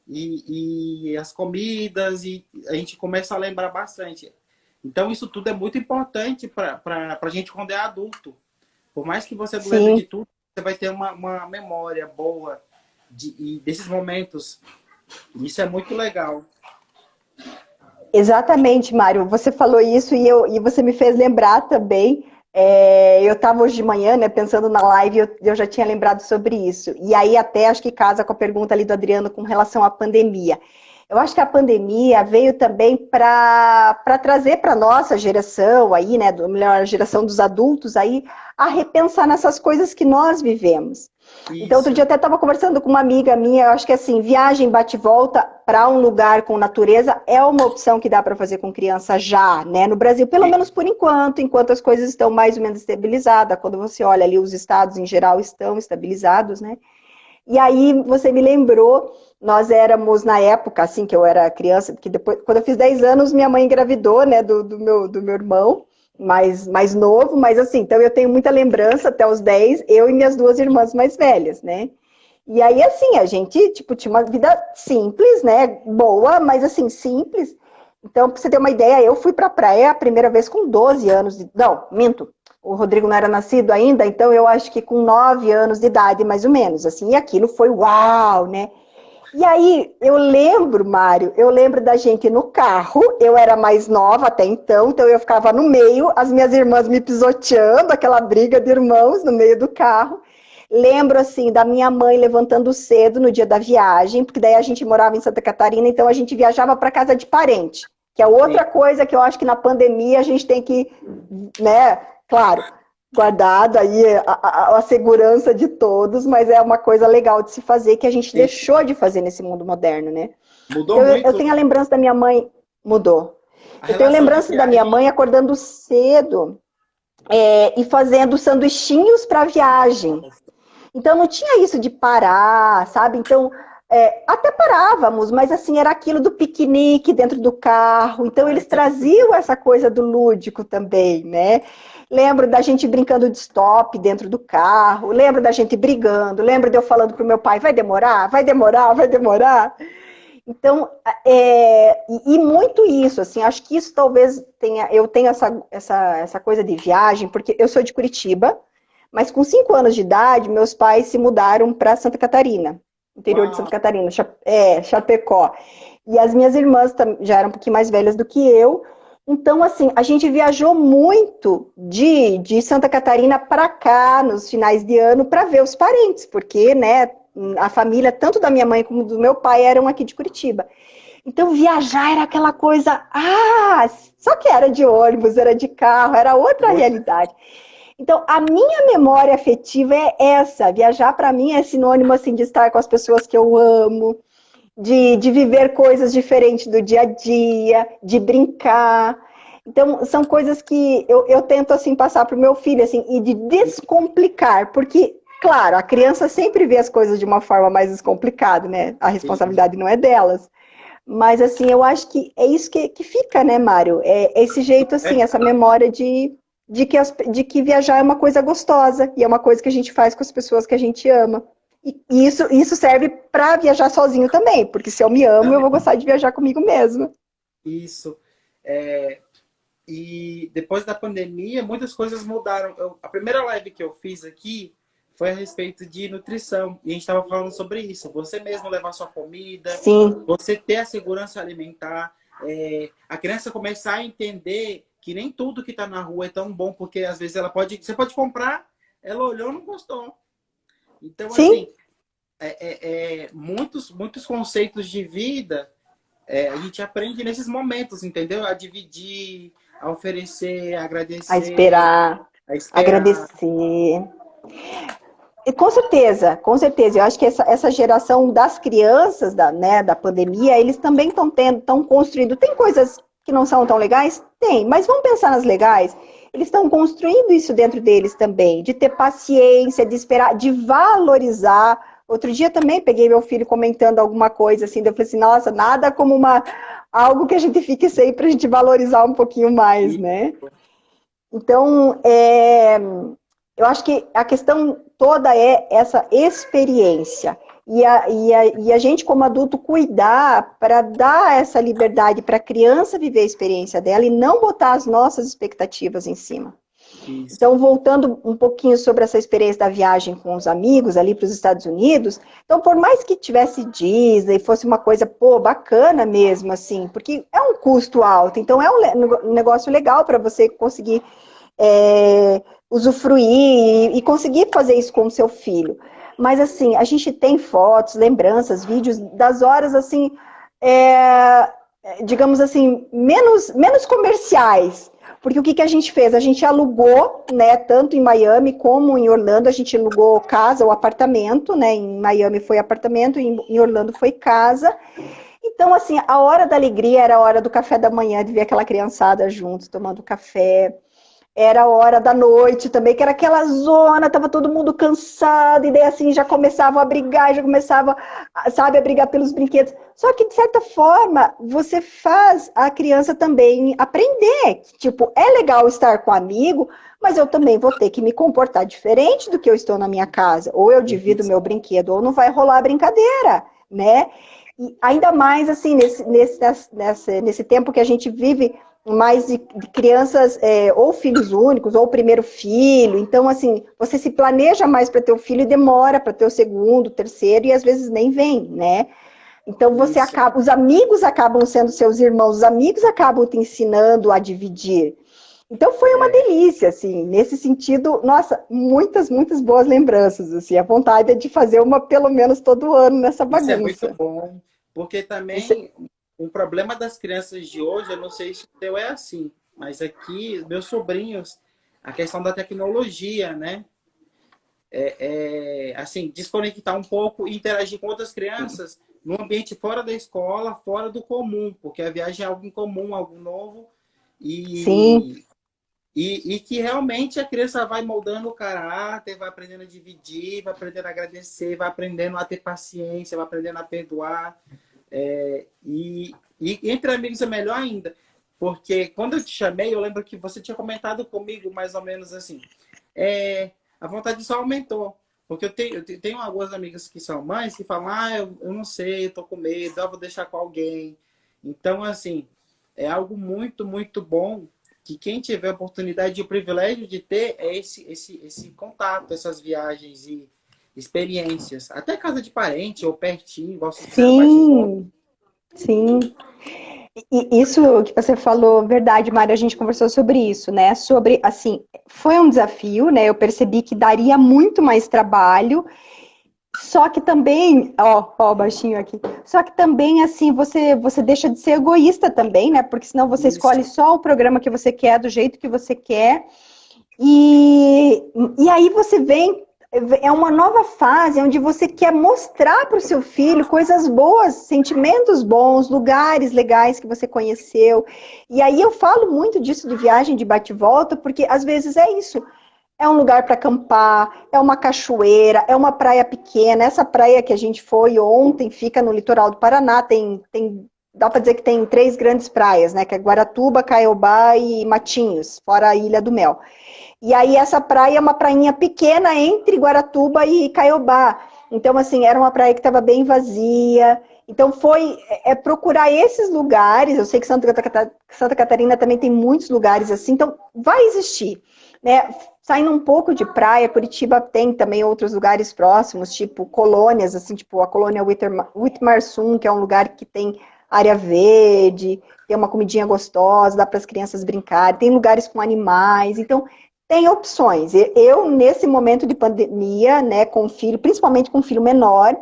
e as comidas, e a gente começa a lembrar bastante. Então isso tudo é muito importante para a gente quando é adulto. Por mais que você não lembre de Sim. tudo, você vai ter uma memória boa desses momentos. Isso é muito legal. Exatamente, Mário. Você falou isso e você me fez lembrar também. Eu estava hoje de manhã, né, pensando na live, eu já tinha lembrado sobre isso. E aí até acho que casa com a pergunta ali do Adriano com relação à pandemia. Eu acho que a pandemia veio também para trazer para a nossa geração aí, né, melhor, a geração dos adultos aí, a repensar nessas coisas que nós vivemos. Então, outro Isso. dia até estava conversando com uma amiga minha, eu acho que assim, viagem bate-volta para um lugar com natureza é uma opção que dá para fazer com criança já, né? No Brasil, pelo menos por enquanto as coisas estão mais ou menos estabilizadas. Quando você olha ali, os estados em geral estão estabilizados, né? E aí você me lembrou, nós éramos na época, assim, que eu era criança, porque depois, quando eu fiz 10 anos, minha mãe engravidou, né, do meu irmão, mais novo, mas assim, então eu tenho muita lembrança até os 10, eu e minhas duas irmãs mais velhas, né? E aí, assim, a gente, tipo, tinha uma vida simples, né, boa, mas assim, simples. Então, pra você ter uma ideia, eu fui pra praia a primeira vez com 12 anos, não, minto, o Rodrigo não era nascido ainda, então eu acho que com 9 anos de idade, mais ou menos, assim, e aquilo foi uau, né? E aí, eu lembro, Mário, eu lembro da gente no carro, eu era mais nova até então eu ficava no meio, as minhas irmãs me pisoteando, aquela briga de irmãos no meio do carro. Lembro, assim, da minha mãe levantando cedo no dia da viagem, porque daí a gente morava em Santa Catarina, então a gente viajava para casa de parente, que é outra coisa que eu acho que na pandemia a gente tem que, né, claro, guardado aí a segurança de todos, mas é uma coisa legal de se fazer que a gente Sim. deixou de fazer nesse mundo moderno, né? Mudou Então, eu muito tenho a lembrança da minha mãe, mudou. a Eu tenho relação de lembrança da minha viagem. mãe acordando cedo e fazendo sanduichinhos para viagem. Então não tinha isso de parar, sabe? Então até parávamos, mas assim era aquilo do piquenique dentro do carro. Então eles traziam essa coisa do lúdico também, né? Lembro da gente brincando de stop dentro do carro, lembro da gente brigando, lembro de eu falando pro meu pai, vai demorar, vai demorar, vai demorar. Então, e muito isso, assim, acho que isso talvez eu tenho essa coisa de viagem, porque eu sou de Curitiba, mas com 5 anos de idade, meus pais se mudaram para Santa Catarina, interior de Santa Uau. Catarina, Chapecó. E as minhas irmãs já eram um pouquinho mais velhas do que eu. Então, assim, a gente viajou muito de Santa Catarina para cá, nos finais de ano, para ver os parentes, porque, né, a família, tanto da minha mãe como do meu pai, eram aqui de Curitiba. Então, viajar era aquela coisa, só que era de ônibus, era de carro, era outra realidade. Então, a minha memória afetiva é essa. Viajar, para mim, é sinônimo assim, de estar com as pessoas que eu amo, de viver coisas diferentes do dia a dia, de brincar. Então, são coisas que eu tento assim, passar para o meu filho assim, e de descomplicar, porque, claro, a criança sempre vê as coisas de uma forma mais descomplicada, né? A responsabilidade não é delas. Mas, assim, eu acho que é isso que fica, né, Mário? É esse jeito, assim, essa memória de que viajar é uma coisa gostosa e é uma coisa que a gente faz com as pessoas que a gente ama. E isso serve para viajar sozinho também, porque se eu me amo, eu vou gostar de viajar comigo mesma. Isso. E depois da pandemia, muitas coisas mudaram. A primeira live que eu fiz aqui foi a respeito de nutrição. E a gente estava falando sobre isso. Você mesmo levar sua comida, Sim. você ter a segurança alimentar, a criança começar a entender que nem tudo que está na rua é tão bom, porque às vezes você pode comprar, ela olhou e não gostou. Então, Sim. assim, muitos conceitos de vida a gente aprende nesses momentos, entendeu? A dividir, a oferecer, a agradecer, A esperar, a esperar. agradecer. E com certeza. Eu acho que essa geração das crianças da pandemia, eles também estão construindo. Tem coisas que não são tão legais? Tem, mas vamos pensar nas legais. Eles estão construindo isso dentro deles também, de ter paciência, de esperar, de valorizar Outro dia também peguei meu filho comentando alguma coisa assim, daí eu falei assim, nossa, nada como algo que a gente fique sem para a gente valorizar um pouquinho mais, E, né? Então, eu acho que a questão toda é essa experiência. E a gente, como adulto, cuidar para dar essa liberdade para a criança viver a experiência dela e não botar as nossas expectativas em cima. isso. Então, voltando um pouquinho sobre essa experiência da viagem com os amigos ali para os Estados Unidos, então, por mais que tivesse Disney, fosse uma coisa, pô, bacana mesmo, assim, porque é um custo alto, então é um negócio legal para você conseguir usufruir e conseguir fazer isso com o seu filho. Mas, assim, a gente tem fotos, lembranças, vídeos das horas, assim, digamos assim, menos comerciais. Porque o que a gente fez? A gente alugou, né, tanto em Miami como em Orlando, a gente alugou casa ou apartamento, né, em Miami foi apartamento, em Orlando foi casa. Então, assim, a hora da alegria era a hora do café da manhã, de ver aquela criançada juntos, tomando café. Era a hora da noite também, que era aquela zona, tava todo mundo cansado, e daí assim, já começavam a brigar, já começava, sabe, a brigar pelos brinquedos. Só que, de certa forma, você faz a criança também aprender. Tipo, é legal estar com um amigo, mas eu também vou ter que me comportar diferente do que eu estou na minha casa. Ou eu divido meu brinquedo, ou não vai rolar brincadeira, né? E ainda mais, assim, nesse tempo que a gente vive mais de crianças ou filhos únicos, ou o primeiro filho. Então, assim, você se planeja mais para ter o filho e demora para ter o segundo, terceiro, e às vezes nem vem, né? Então, você Isso. acaba, os amigos acabam sendo seus irmãos, os amigos acabam te ensinando a dividir. Então, foi uma É, delícia, assim, nesse sentido, nossa, muitas, muitas boas lembranças, assim, a vontade é de fazer uma pelo menos todo ano nessa isso é muito bagunça. bom, porque Isso, também o problema das crianças de hoje, eu não sei se o teu é assim, mas aqui, meus sobrinhos, a questão da tecnologia, né? Assim, desconectar um pouco e interagir com outras crianças num ambiente fora da escola, fora do comum, porque a viagem é algo incomum, algo novo, sim, e, e que realmente a criança vai moldando o caráter, vai aprendendo a dividir, vai aprendendo a agradecer, vai aprendendo a ter paciência, vai aprendendo a perdoar. E entre amigos é melhor ainda, porque quando eu te chamei, eu lembro que você tinha comentado comigo mais ou menos assim, a vontade só aumentou. Porque eu tenho algumas amigas que são mães que falam, eu não sei, eu tô com medo, eu vou deixar com alguém. Então, assim, é algo muito, muito bom que quem tiver a oportunidade e o privilégio de ter é esse contato, essas viagens e experiências. Até casa de parente ou pertinho, igual vocês fizeram bate e volta. sim, sim. E isso que você falou, verdade, Mário, a gente conversou sobre isso, né? Sobre, assim, foi um desafio, né? Eu percebi que daria muito mais trabalho, só que também, ó, baixinho aqui. Só que também, assim, você deixa de ser egoísta também, né? Porque senão você escolhe Isso. só o programa que você quer, do jeito que você quer. E, e aí você vem, é uma nova fase onde você quer mostrar para o seu filho coisas boas, sentimentos bons, lugares legais que você conheceu. E aí eu falo muito disso de viagem de bate-volta, porque às vezes é isso. É um lugar para acampar, é uma cachoeira, é uma praia pequena. Essa praia que a gente foi ontem fica no litoral do Paraná, dá para dizer que tem 3 grandes praias, né? Que é Guaratuba, Caiobá e Matinhos, fora a Ilha do Mel. E aí essa praia é uma prainha pequena entre Guaratuba e Caiobá. Então, assim, era uma praia que estava bem vazia. Então, foi procurar esses lugares. Eu sei que Santa Catarina também tem muitos lugares assim. Então, vai existir, né? Saindo um pouco de praia, Curitiba tem também outros lugares próximos, tipo colônias, assim, tipo a colônia Whitmarsum, que é um lugar que tem área verde, tem uma comidinha gostosa, dá para as crianças brincarem. Tem lugares com animais. Então, tem opções. Eu, nesse momento de pandemia, né, com filho, principalmente com filho menor,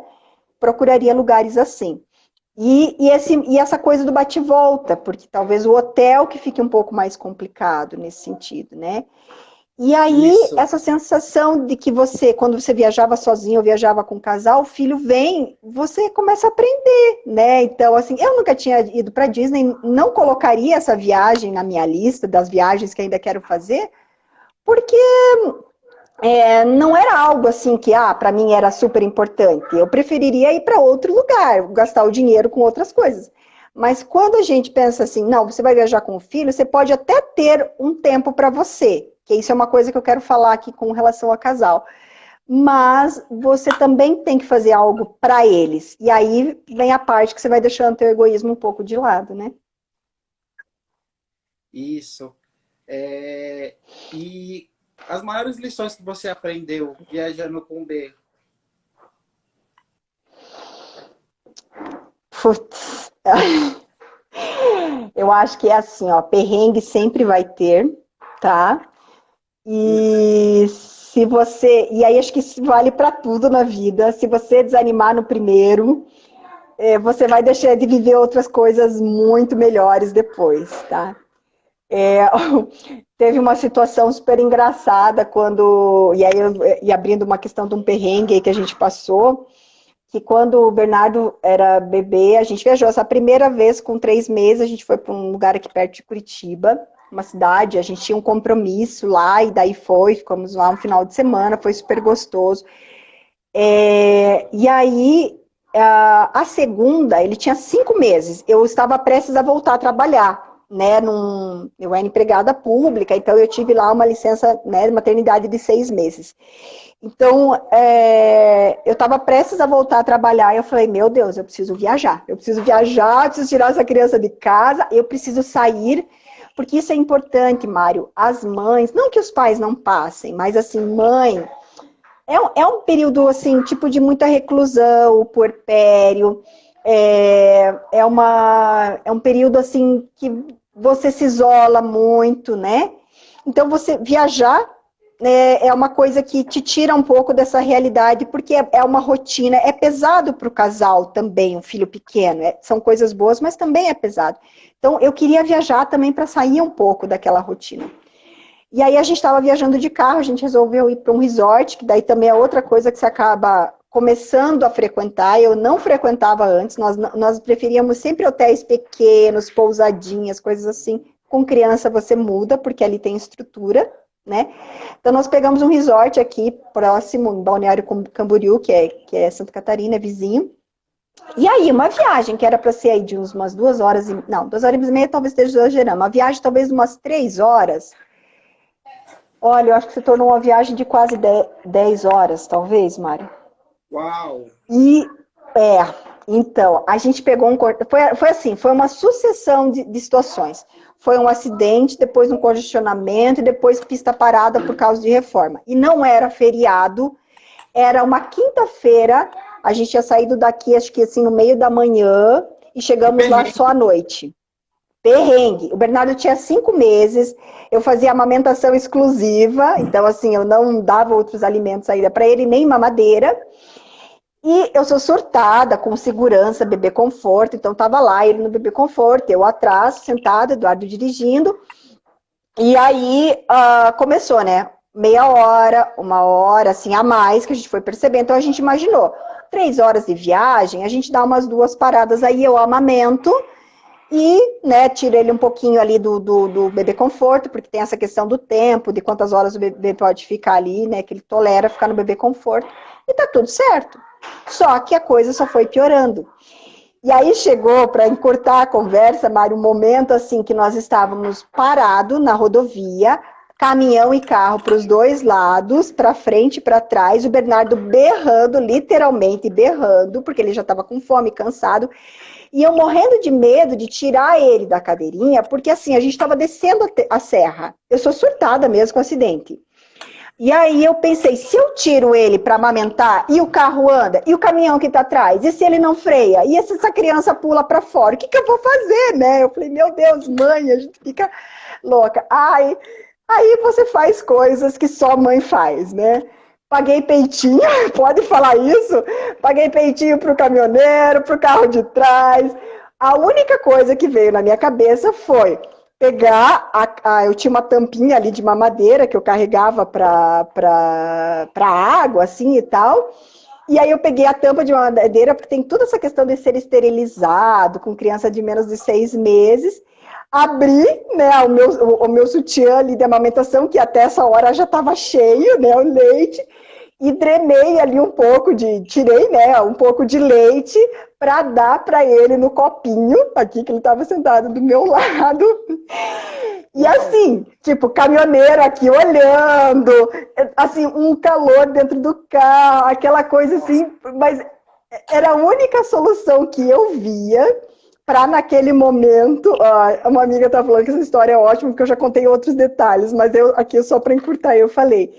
procuraria lugares assim. E essa coisa do bate-volta, porque talvez o hotel que fique um pouco mais complicado nesse sentido, né? E aí, Isso. essa sensação de que você, quando você viajava sozinho ou viajava com um casal, o filho vem, você começa a aprender, né? Então, assim, eu nunca tinha ido para Disney, não colocaria essa viagem na minha lista das viagens que ainda quero fazer, porque não era algo assim que, para mim era super importante. Eu preferiria ir para outro lugar, gastar o dinheiro com outras coisas. Mas quando a gente pensa assim, não, você vai viajar com o filho, você pode até ter um tempo para você, que isso é uma coisa que eu quero falar aqui com relação a casal. Mas você também tem que fazer algo para eles. E aí vem a parte que você vai deixando teu egoísmo um pouco de lado, né? Isso. E as maiores lições que você aprendeu viajando com o B? Putz. Eu acho que é assim, ó, perrengue sempre vai ter, tá? E se você, e aí acho que isso vale para tudo na vida. Se você desanimar no primeiro, você vai deixar de viver outras coisas muito melhores depois, tá? Teve uma situação super engraçada quando, e abrindo uma questão de um perrengue aí que a gente passou, que quando o Bernardo era bebê, a gente viajou essa primeira vez com 3 meses, a gente foi para um lugar aqui perto de Curitiba, uma cidade, a gente tinha um compromisso lá, e daí ficamos lá um final de semana, foi super gostoso. E aí, a segunda, ele tinha 5 meses, eu estava prestes a voltar a trabalhar, né, eu era empregada pública, então eu tive lá uma licença, né, de maternidade de 6 meses. Então, eu estava prestes a voltar a trabalhar e eu falei, meu Deus, eu preciso viajar, preciso tirar essa criança de casa, eu preciso sair, porque isso é importante, Mário. As mães, não que os pais não passem, mas assim, mãe, é um período assim, tipo de muita reclusão, puerpério, é um período assim que você se isola muito, né? Então, você viajar é uma coisa que te tira um pouco dessa realidade, porque é uma rotina, é pesado para o casal também, um filho pequeno, são coisas boas, mas também é pesado. Então, eu queria viajar também para sair um pouco daquela rotina. E aí a gente estava viajando de carro, a gente resolveu ir para um resort, que daí também é outra coisa que você acaba começando a frequentar. Eu não frequentava antes, nós preferíamos sempre hotéis pequenos, pousadinhas, coisas assim. Com criança você muda, porque ali tem estrutura, né? Então nós pegamos um resort aqui próximo, em Balneário Camboriú, que é Santa Catarina, é vizinho. E aí, uma viagem que era para ser aí de umas 2 horas, não, 2 horas e meia talvez esteja exagerando, uma viagem talvez de umas 3 horas. Olha, eu acho que se tornou uma viagem de quase 10 horas, talvez, Mário. Uau! Então, a gente pegou foi assim, foi uma sucessão de situações. Foi um acidente, depois um congestionamento e depois pista parada por causa de reforma. E não era feriado, era uma quinta-feira, a gente tinha saído daqui, acho que assim, no meio da manhã, e chegamos lá só à noite. Perrengue. O Bernardo tinha 5 meses, eu fazia amamentação exclusiva, então assim, eu não dava outros alimentos ainda para ele, nem mamadeira. E eu sou surtada, com segurança, bebê conforto, então tava lá, ele no bebê conforto, eu atrás, sentada, Eduardo dirigindo. E aí começou, né? Meia hora, 1 hora, assim, a mais, que a gente foi percebendo. Então a gente imaginou, 3 horas de viagem, a gente dá umas 2 paradas aí, eu amamento, e, né, tira ele um pouquinho ali do bebê conforto, porque tem essa questão do tempo, de quantas horas o bebê pode ficar ali, né, que ele tolera ficar no bebê conforto, e tá tudo certo. Só que a coisa só foi piorando. E aí chegou, para encurtar a conversa, Mário, um momento assim que nós estávamos parados na rodovia, caminhão e carro para os 2 lados, para frente e para trás, o Bernardo berrando, literalmente berrando, porque ele já estava com fome, cansado, e eu morrendo de medo de tirar ele da cadeirinha, porque assim, a gente estava descendo a serra. Eu sou surtada mesmo com o acidente. E aí eu pensei, se eu tiro ele para amamentar e o carro anda, e o caminhão que está atrás, e se ele não freia, e se essa criança pula para fora, o que eu vou fazer, né? Eu falei, meu Deus, mãe, a gente fica louca. Aí você faz coisas que só mãe faz, né? Paguei peitinho, pode falar isso? Paguei peitinho pro caminhoneiro, pro carro de trás. A única coisa que veio na minha cabeça foi pegar, eu tinha uma tampinha ali de mamadeira que eu carregava pra água, assim e tal. E aí eu peguei a tampa de mamadeira, porque tem toda essa questão de ser esterilizado, com criança de menos de 6 meses. abri, né, o meu sutiã ali de amamentação, que até essa hora já estava cheio, né, o leite, e drenei ali um pouco tirei, né, um pouco de leite para dar para ele no copinho, aqui que ele estava sentado do meu lado. E assim, tipo, caminhoneiro aqui olhando, assim, um calor dentro do carro, aquela coisa assim, mas era a única solução que eu via para naquele momento, uma amiga tá falando que essa história é ótima, porque eu já contei outros detalhes, mas aqui só para encurtar eu falei.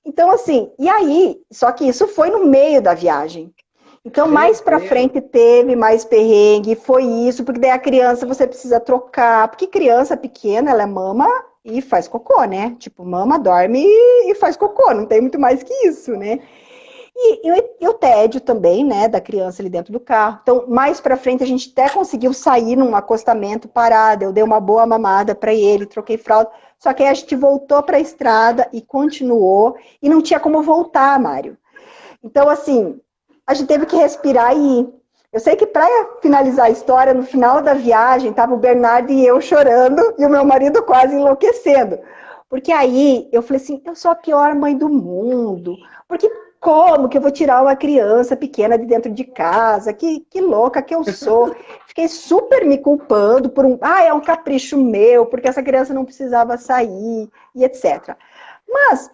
Então assim, e aí, só que isso foi no meio da viagem. Então, mais para frente teve mais perrengue, foi isso, porque daí a criança você precisa trocar, porque criança pequena, ela mama e faz cocô, né? Tipo, mama, dorme e faz cocô, não tem muito mais que isso, né? E o tédio também, né, da criança ali dentro do carro. Então, mais para frente a gente até conseguiu sair num acostamento parado, eu dei uma boa mamada para ele, troquei fralda, só que aí a gente voltou para a estrada e continuou, e não tinha como voltar, Mário. Então, assim, a gente teve que respirar e ir. Eu sei que para finalizar a história, no final da viagem, tava o Bernardo e eu chorando e o meu marido quase enlouquecendo. Porque aí eu falei assim, eu sou a pior mãe do mundo. Porque como que eu vou tirar uma criança pequena de dentro de casa? Que louca que eu sou. Fiquei super me culpando por é um capricho meu, porque essa criança não precisava sair e etc. Mas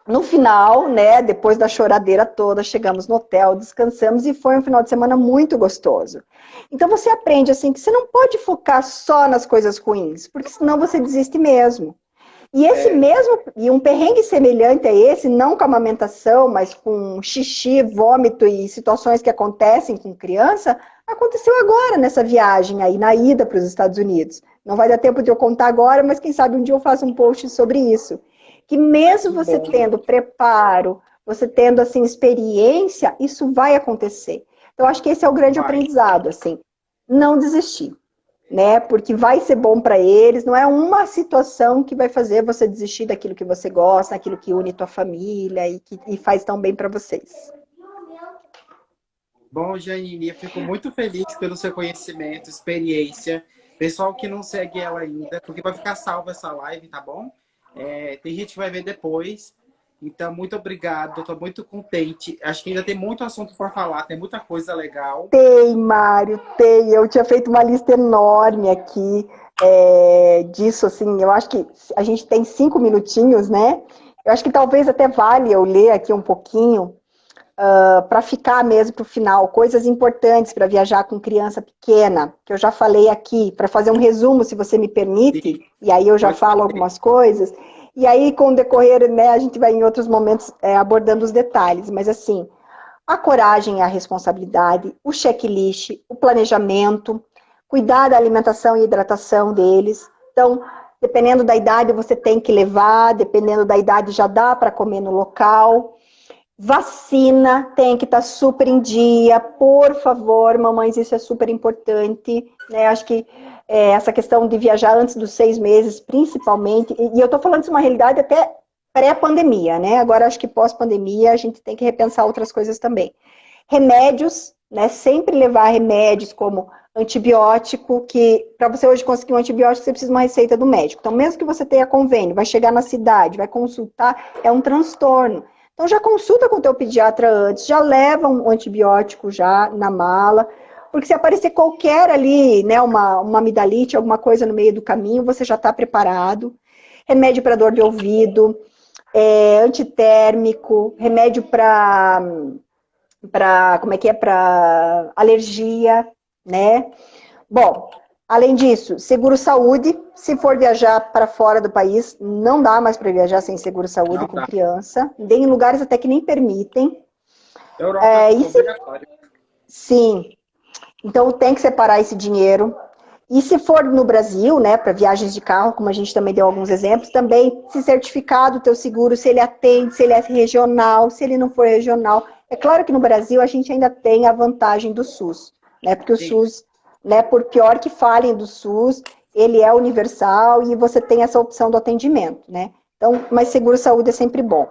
no final, né, depois da choradeira toda, chegamos no hotel, descansamos e foi um final de semana muito gostoso. Então você aprende assim que você não pode focar só nas coisas ruins, porque senão você desiste mesmo. E e um perrengue semelhante a esse, não com a amamentação, mas com xixi, vômito e situações que acontecem com criança, aconteceu agora nessa viagem aí, na ida para os Estados Unidos. Não vai dar tempo de eu contar agora, mas quem sabe um dia eu faço um post sobre isso. Que mesmo você tendo preparo, você tendo assim experiência, isso vai acontecer. Então acho que esse é o grande aprendizado, assim, não desistir, né? Porque vai ser bom para eles, não é uma situação que vai fazer você desistir daquilo que você gosta, daquilo que une tua família e faz tão bem para vocês. Bom, Janine, eu fico muito feliz pelo seu conhecimento, experiência. Pessoal que não segue ela ainda, porque vai ficar salva essa live, tá bom? Tem gente que vai ver depois. Então, muito obrigado. Estou muito contente. Acho que ainda tem muito assunto para falar. Tem muita coisa legal. Tem, Mário, tem. Eu tinha feito uma lista enorme aqui disso, assim. Eu acho que a gente tem 5 minutinhos, né? Eu acho que talvez até vale eu ler aqui um pouquinho para ficar mesmo para o final. Coisas importantes para viajar com criança pequena, que eu já falei aqui, para fazer um resumo, se você me permite. Sim. E aí eu já falo algumas coisas. E aí, com o decorrer, né, a gente vai em outros momentos abordando os detalhes. Mas assim, a coragem e a responsabilidade, o checklist, o planejamento, cuidar da alimentação e hidratação deles. Então, dependendo da idade, você tem que levar, dependendo da idade, já dá para comer no local. Vacina tem que estar super em dia, por favor, mamães, isso é super importante, né? Acho que essa questão de viajar antes dos 6 meses, principalmente, e eu tô falando de uma realidade até pré-pandemia, né? Agora acho que pós-pandemia a gente tem que repensar outras coisas também. Remédios, né? Sempre levar remédios como antibiótico, que para você hoje conseguir um antibiótico você precisa de uma receita do médico. Então, mesmo que você tenha convênio, vai chegar na cidade, vai consultar, é um transtorno. Então já consulta com o teu pediatra antes, já leva um antibiótico já na mala, porque se aparecer qualquer ali, né, uma amidalite, alguma coisa no meio do caminho, você já está preparado. Remédio para dor de ouvido, antitérmico, remédio para para alergia, né? Bom, além disso, seguro-saúde, se for viajar para fora do país, não dá mais para viajar sem seguro-saúde com criança. Tem em lugares até que nem permitem. Europa é obrigatório. Sim. Então tem que separar esse dinheiro. E se for no Brasil, né, para viagens de carro, como a gente também deu alguns exemplos, também se certificar do teu seguro, se ele atende, se ele é regional, se ele não for regional. É claro que no Brasil a gente ainda tem a vantagem do SUS, né? Porque o SUS, né, por pior que falem do SUS, ele é universal e você tem essa opção do atendimento, né? Então, mas seguro-saúde é sempre bom.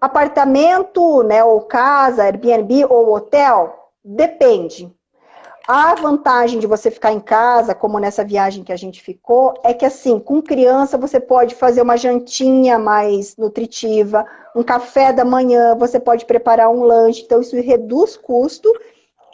Apartamento, né, ou casa, Airbnb ou hotel, depende. A vantagem de você ficar em casa, como nessa viagem que a gente ficou, é que assim, com criança você pode fazer uma jantinha mais nutritiva, um café da manhã, você pode preparar um lanche, então isso reduz custo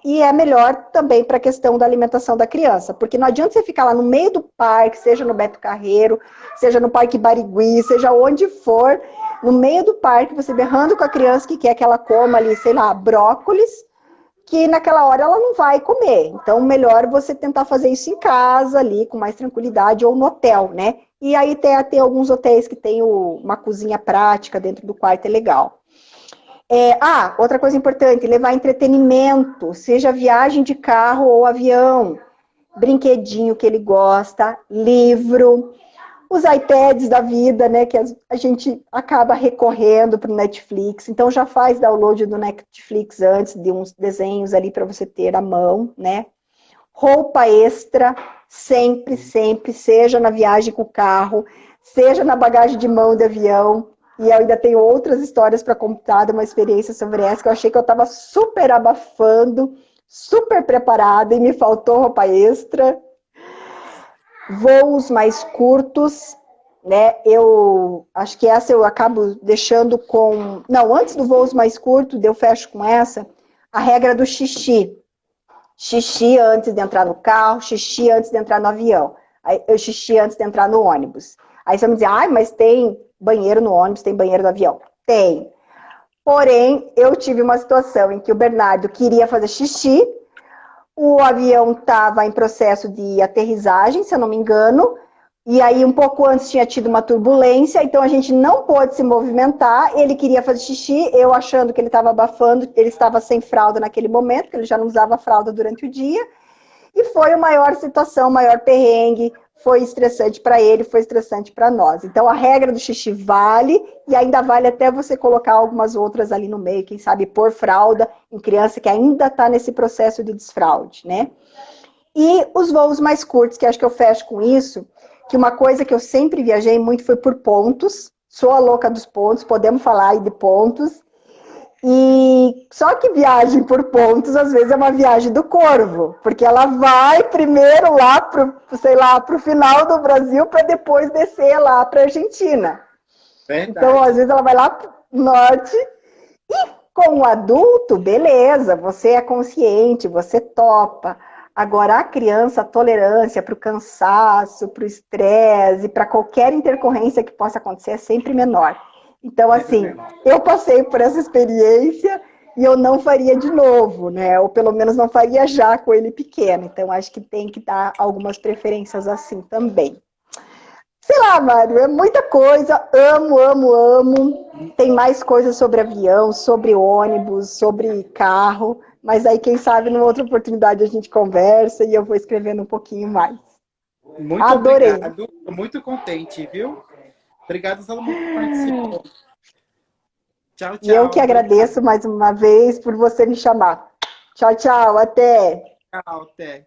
e é melhor também para a questão da alimentação da criança, porque não adianta você ficar lá no meio do parque, seja no Beto Carreiro, seja no Parque Barigui, seja onde for, no meio do parque, você berrando com a criança que quer que ela coma ali, sei lá, brócolis, que naquela hora ela não vai comer. Então, melhor você tentar fazer isso em casa, ali, com mais tranquilidade, ou no hotel, né? E aí tem alguns hotéis que tem uma cozinha prática dentro do quarto, é legal. Outra coisa importante, levar entretenimento, seja viagem de carro ou avião, brinquedinho que ele gosta, livro, os iPads da vida, né, que a gente acaba recorrendo para o Netflix, então já faz download do Netflix antes de uns desenhos ali para você ter à mão, né? Roupa extra, sempre, sempre, seja na viagem com o carro, seja na bagagem de mão de avião, e eu ainda tenho outras histórias para contar de uma experiência sobre essa, que eu achei que eu estava super abafando, super preparada, e me faltou roupa extra. Voos mais curtos, né? Eu acho que essa eu acabo deixando com... Não, antes do voos mais curto, eu fecho com essa, a regra do xixi. Xixi antes de entrar no carro, xixi antes de entrar no avião. Xixi antes de entrar no ônibus. Aí você vai me dizer, mas tem banheiro no ônibus, tem banheiro no avião. Tem. Porém, eu tive uma situação em que o Bernardo queria fazer xixi, o avião estava em processo de aterrissagem, se eu não me engano, e aí um pouco antes tinha tido uma turbulência, então a gente não pôde se movimentar, ele queria fazer xixi, eu achando que ele estava abafando, ele estava sem fralda naquele momento, porque ele já não usava fralda durante o dia, e foi a maior situação, o maior perrengue, foi estressante para ele, foi estressante para nós. Então a regra do xixi vale, e ainda vale até você colocar algumas outras ali no meio, quem sabe pôr fralda em criança que ainda está nesse processo de desfraude, né? E os voos mais curtos, que acho que eu fecho com isso, que uma coisa que eu sempre viajei muito foi por pontos, sou a louca dos pontos, podemos falar aí de pontos, e só que viagem por pontos, às vezes é uma viagem do corvo, porque ela vai primeiro lá pro final do Brasil para depois descer lá para Argentina. Verdade. Então, às vezes ela vai lá pro norte e com o adulto, beleza, você é consciente, você topa. Agora, a criança, a tolerância para o cansaço, para o estresse, para qualquer intercorrência que possa acontecer é sempre menor. Então, assim, eu passei por essa experiência e eu não faria de novo, né? Ou pelo menos não faria já com ele pequeno. Então, acho que tem que dar algumas preferências assim também. Sei lá, Mário, é muita coisa. Amo, amo, amo. Tem mais coisas sobre avião, sobre ônibus, sobre carro. Mas aí, quem sabe, numa outra oportunidade a gente conversa e eu vou escrevendo um pouquinho mais. Muito Adorei. Obrigado. Estou muito contente, viu? Obrigado a todo mundo que participou. Tchau, tchau. E eu que agradeço mais uma vez por você me chamar. Tchau, tchau. Até. Tchau, até.